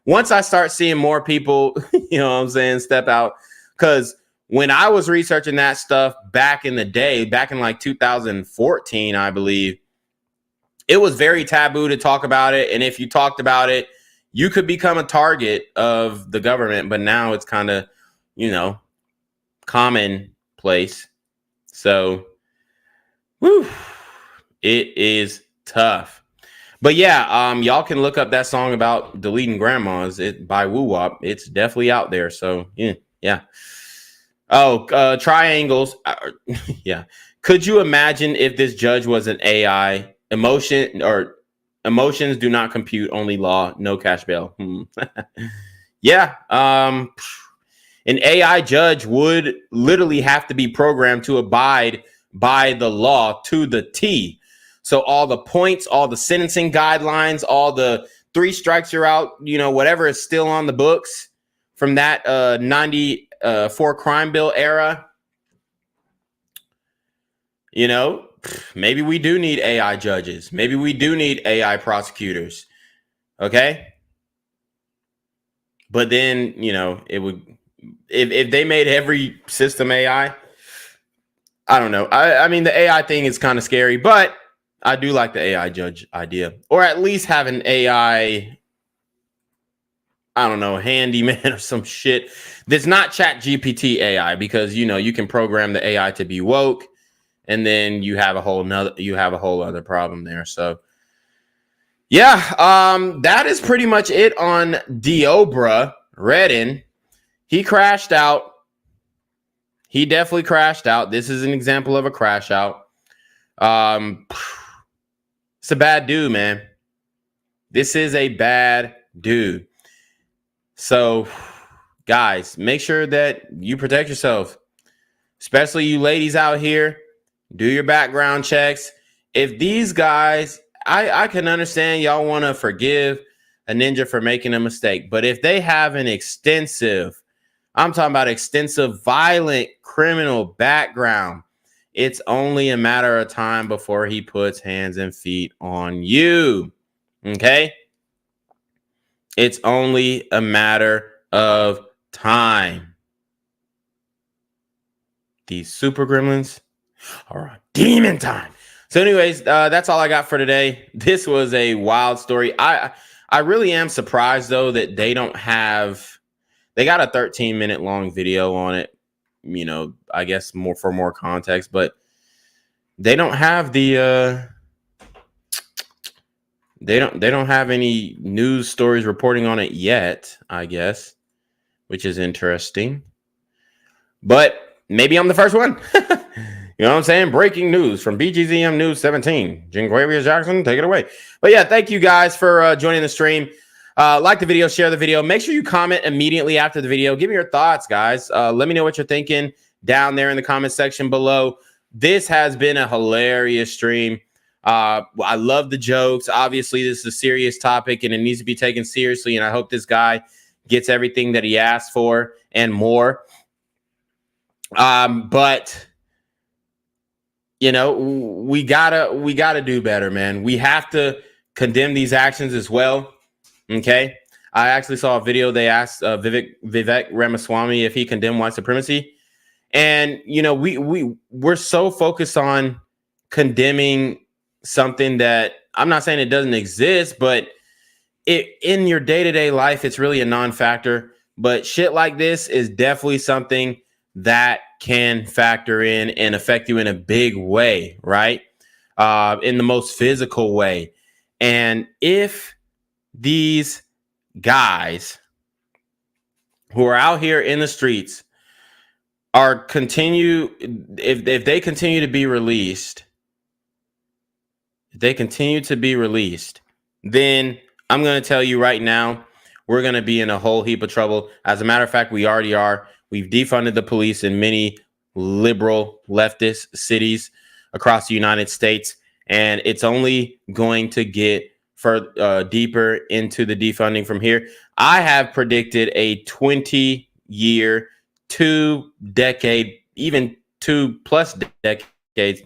Once I start seeing more people, you know what I'm saying, step out. Because when I was researching that stuff back in the day, back in like 2014, I believe, it was very taboo to talk about it. And if you talked about it, you could become a target of the government. But now it's kind of, commonplace. So, it is tough. But yeah, y'all can look up that song about deleting grandmas by Woo Wop. It's definitely out there. So, yeah. Oh, triangles. Yeah. Could you imagine if this judge was an AI? Emotions do not compute, only law, no cash bail. Yeah. An AI judge would literally have to be programmed to abide by the law to the T. So all the points, all the sentencing guidelines, all the 3 strikes you're out, whatever is still on the books from that 94 crime bill era. Maybe we do need AI judges. Maybe we do need AI prosecutors. Okay. But then, it would, if they made every system AI, I don't know. I mean, the AI thing is kind of scary, but I do like the AI judge idea, or at least have an AI, I don't know, handyman or some shit that's not ChatGPT AI, because, you can program the AI to be woke. And then you have a whole other problem there. So yeah, that is pretty much it on Delone Redden. He crashed out. He definitely crashed out. This is an example of a crash out. It's a bad dude, man. This is a bad dude. So, guys, make sure that you protect yourself, especially you ladies out here. Do your background checks. If these guys, I can understand y'all want to forgive a ninja for making a mistake, but if they have an extensive, I'm talking about extensive violent criminal background, it's only a matter of time before he puts hands and feet on you. Okay? It's only a matter of time. These super gremlins are on demon time. So anyways, that's all I got for today. This was a wild story. I really am surprised, though, that they got a 13-minute long video on it, I guess for more context, but they don't have the they don't have any news stories reporting on it yet, I guess, which is interesting. But maybe I'm the first one. You know what I'm saying? Breaking news from BGZM News 17. Jinquavius Jackson, take it away. But yeah, thank you guys for joining the stream. Like the video, share the video. Make sure you comment immediately after the video. Give me your thoughts, guys. Let me know what you're thinking down there in the comment section below. This has been a hilarious stream. I love the jokes. Obviously, this is a serious topic and it needs to be taken seriously. And I hope this guy gets everything that he asked for and more. But we gotta do better, man. We have to condemn these actions as well. Okay. I actually saw a video. They asked Vivek Ramaswamy if he condemned white supremacy. And, we're so focused on condemning something that I'm not saying it doesn't exist, but in your day-to-day life, it's really a non-factor. But shit like this is definitely something that can factor in and affect you in a big way, right? in the most physical way. And if these guys who are out here in the streets if they continue to be released, then I'm going to tell you right now, we're going to be in a whole heap of trouble. As a matter of fact, we already are. We've defunded the police in many liberal leftist cities across the United States, and it's only going to get deeper into the defunding from here. I have predicted a 20-year, 2-decade, even 2+ decades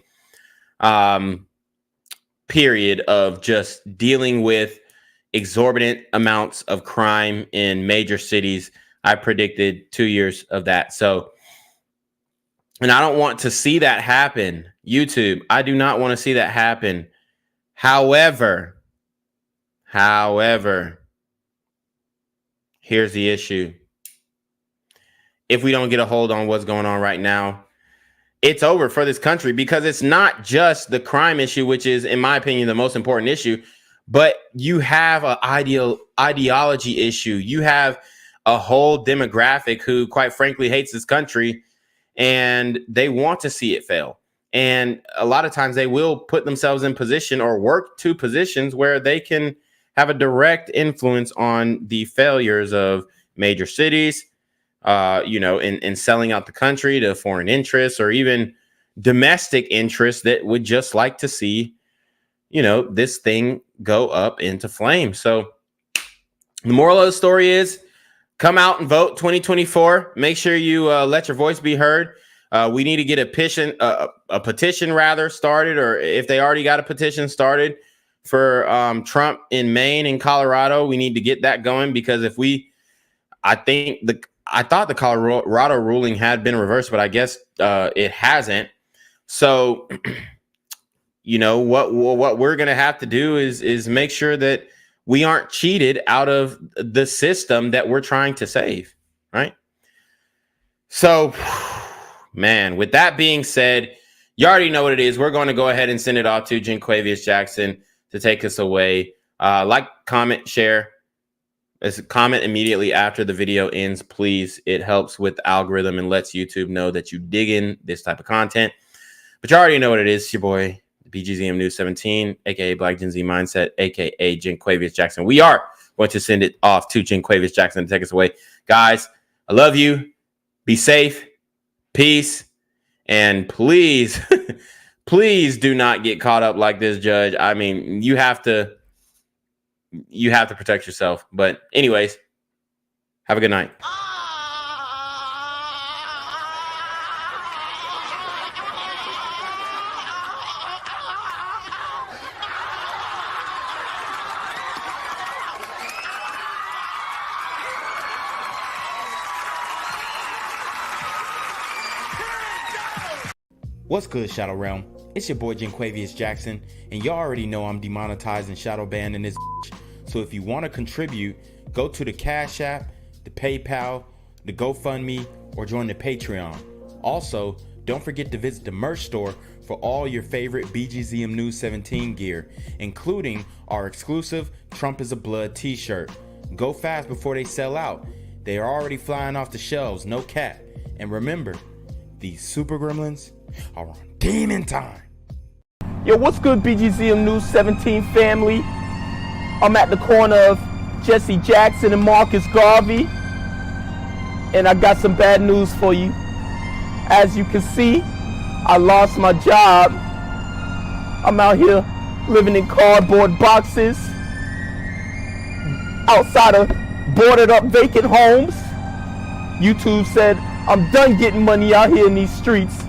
period of just dealing with exorbitant amounts of crime in major cities. I predicted 2 years of that. So, and I don't want to see that happen. YouTube, I do not want to see that happen. However, here's the issue. If we don't get a hold on what's going on right now, it's over for this country, because it's not just the crime issue, which is, in my opinion, the most important issue, but you have an ideology issue. You have a whole demographic who, quite frankly, hates this country, and they want to see it fail. And a lot of times they will put themselves in position or work to positions where they can have a direct influence on the failures of major cities, in selling out the country to foreign interests, or even domestic interests that would just like to see, this thing go up into flames. So the moral of the story is, come out and vote 2024. Make sure you let your voice be heard. We need to get a petition started, or if they already got a petition started for Trump in Maine and Colorado, we need to get that going, because I thought the Colorado ruling had been reversed, but I guess it hasn't. So, what we're going to have to do is make sure that we aren't cheated out of the system that we're trying to save, right? So, man, with that being said, you already know what it is. We're going to go ahead and send it off to Jenquavius Jackson to take us away. Like, comment, share. Comment immediately after the video ends, please. It helps with the algorithm and lets YouTube know that you dig in this type of content. But you already know what it is. It's your boy, BGZM News 17, aka Black Gen Z Mindset, aka Jenquavius Jackson. We are going to send it off to Jenquavius Jackson to take us away. Guys, I love you. Be safe. Peace. And please, please do not get caught up like this judge. I mean, you have to protect yourself. But anyways, have a good night. What's good, Shadow Realm? It's your boy Jenquavius Jackson, and y'all already know I'm demonetized and shadow banned in this bitch. So if you want to contribute, go to the Cash App, the PayPal, the GoFundMe, or join the Patreon. Also, don't forget to visit the merch store for all your favorite BGZM News 17 gear, including our exclusive Trump is a Blood t-shirt. Go fast before they sell out. They are already flying off the shelves, no cap. And remember, these super gremlins are on demon time. Yo, what's good, BGZM News 17 family? I'm at the corner of Jesse Jackson and Marcus Garvey, and I got some bad news for you. As you can see, I lost my job. I'm out here living in cardboard boxes outside of boarded up vacant homes. YouTube said I'm done getting money out here in these streets.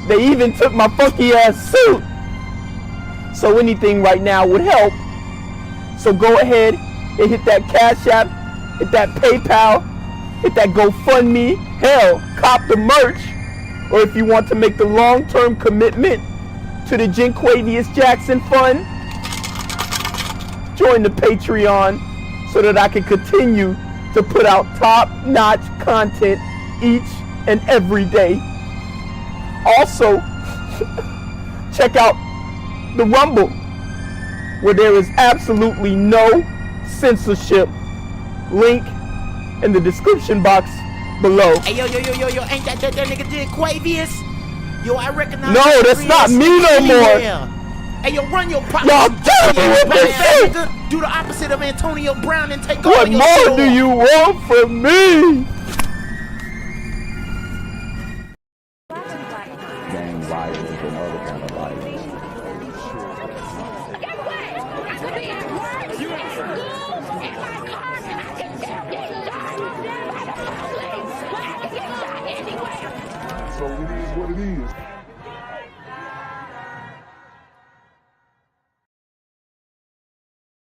They even took my funky ass suit. So anything right now would help. So go ahead and hit that Cash App, hit that PayPal, hit that GoFundMe. Hell, cop the merch. Or if you want to make the long-term commitment to the Jenquavius Jackson Fund, join the Patreon so that I can continue to put out top-notch content each and every day. Also, check out the Rumble, where there is absolutely no censorship. Link in the description box below. Hey, yo, ain't that nigga did Quavius? Yo, I recognize. No, that's not me no more. Hey, yo, run your pocket. Y'all killing me with this shit. Do the opposite of Antonio Brown and take all What your more do you want from me? Gang violence and other kind of violence. I could be at work, at school, in my car, and I can still get shot by the police. I can get shot anywhere. So it is what it is.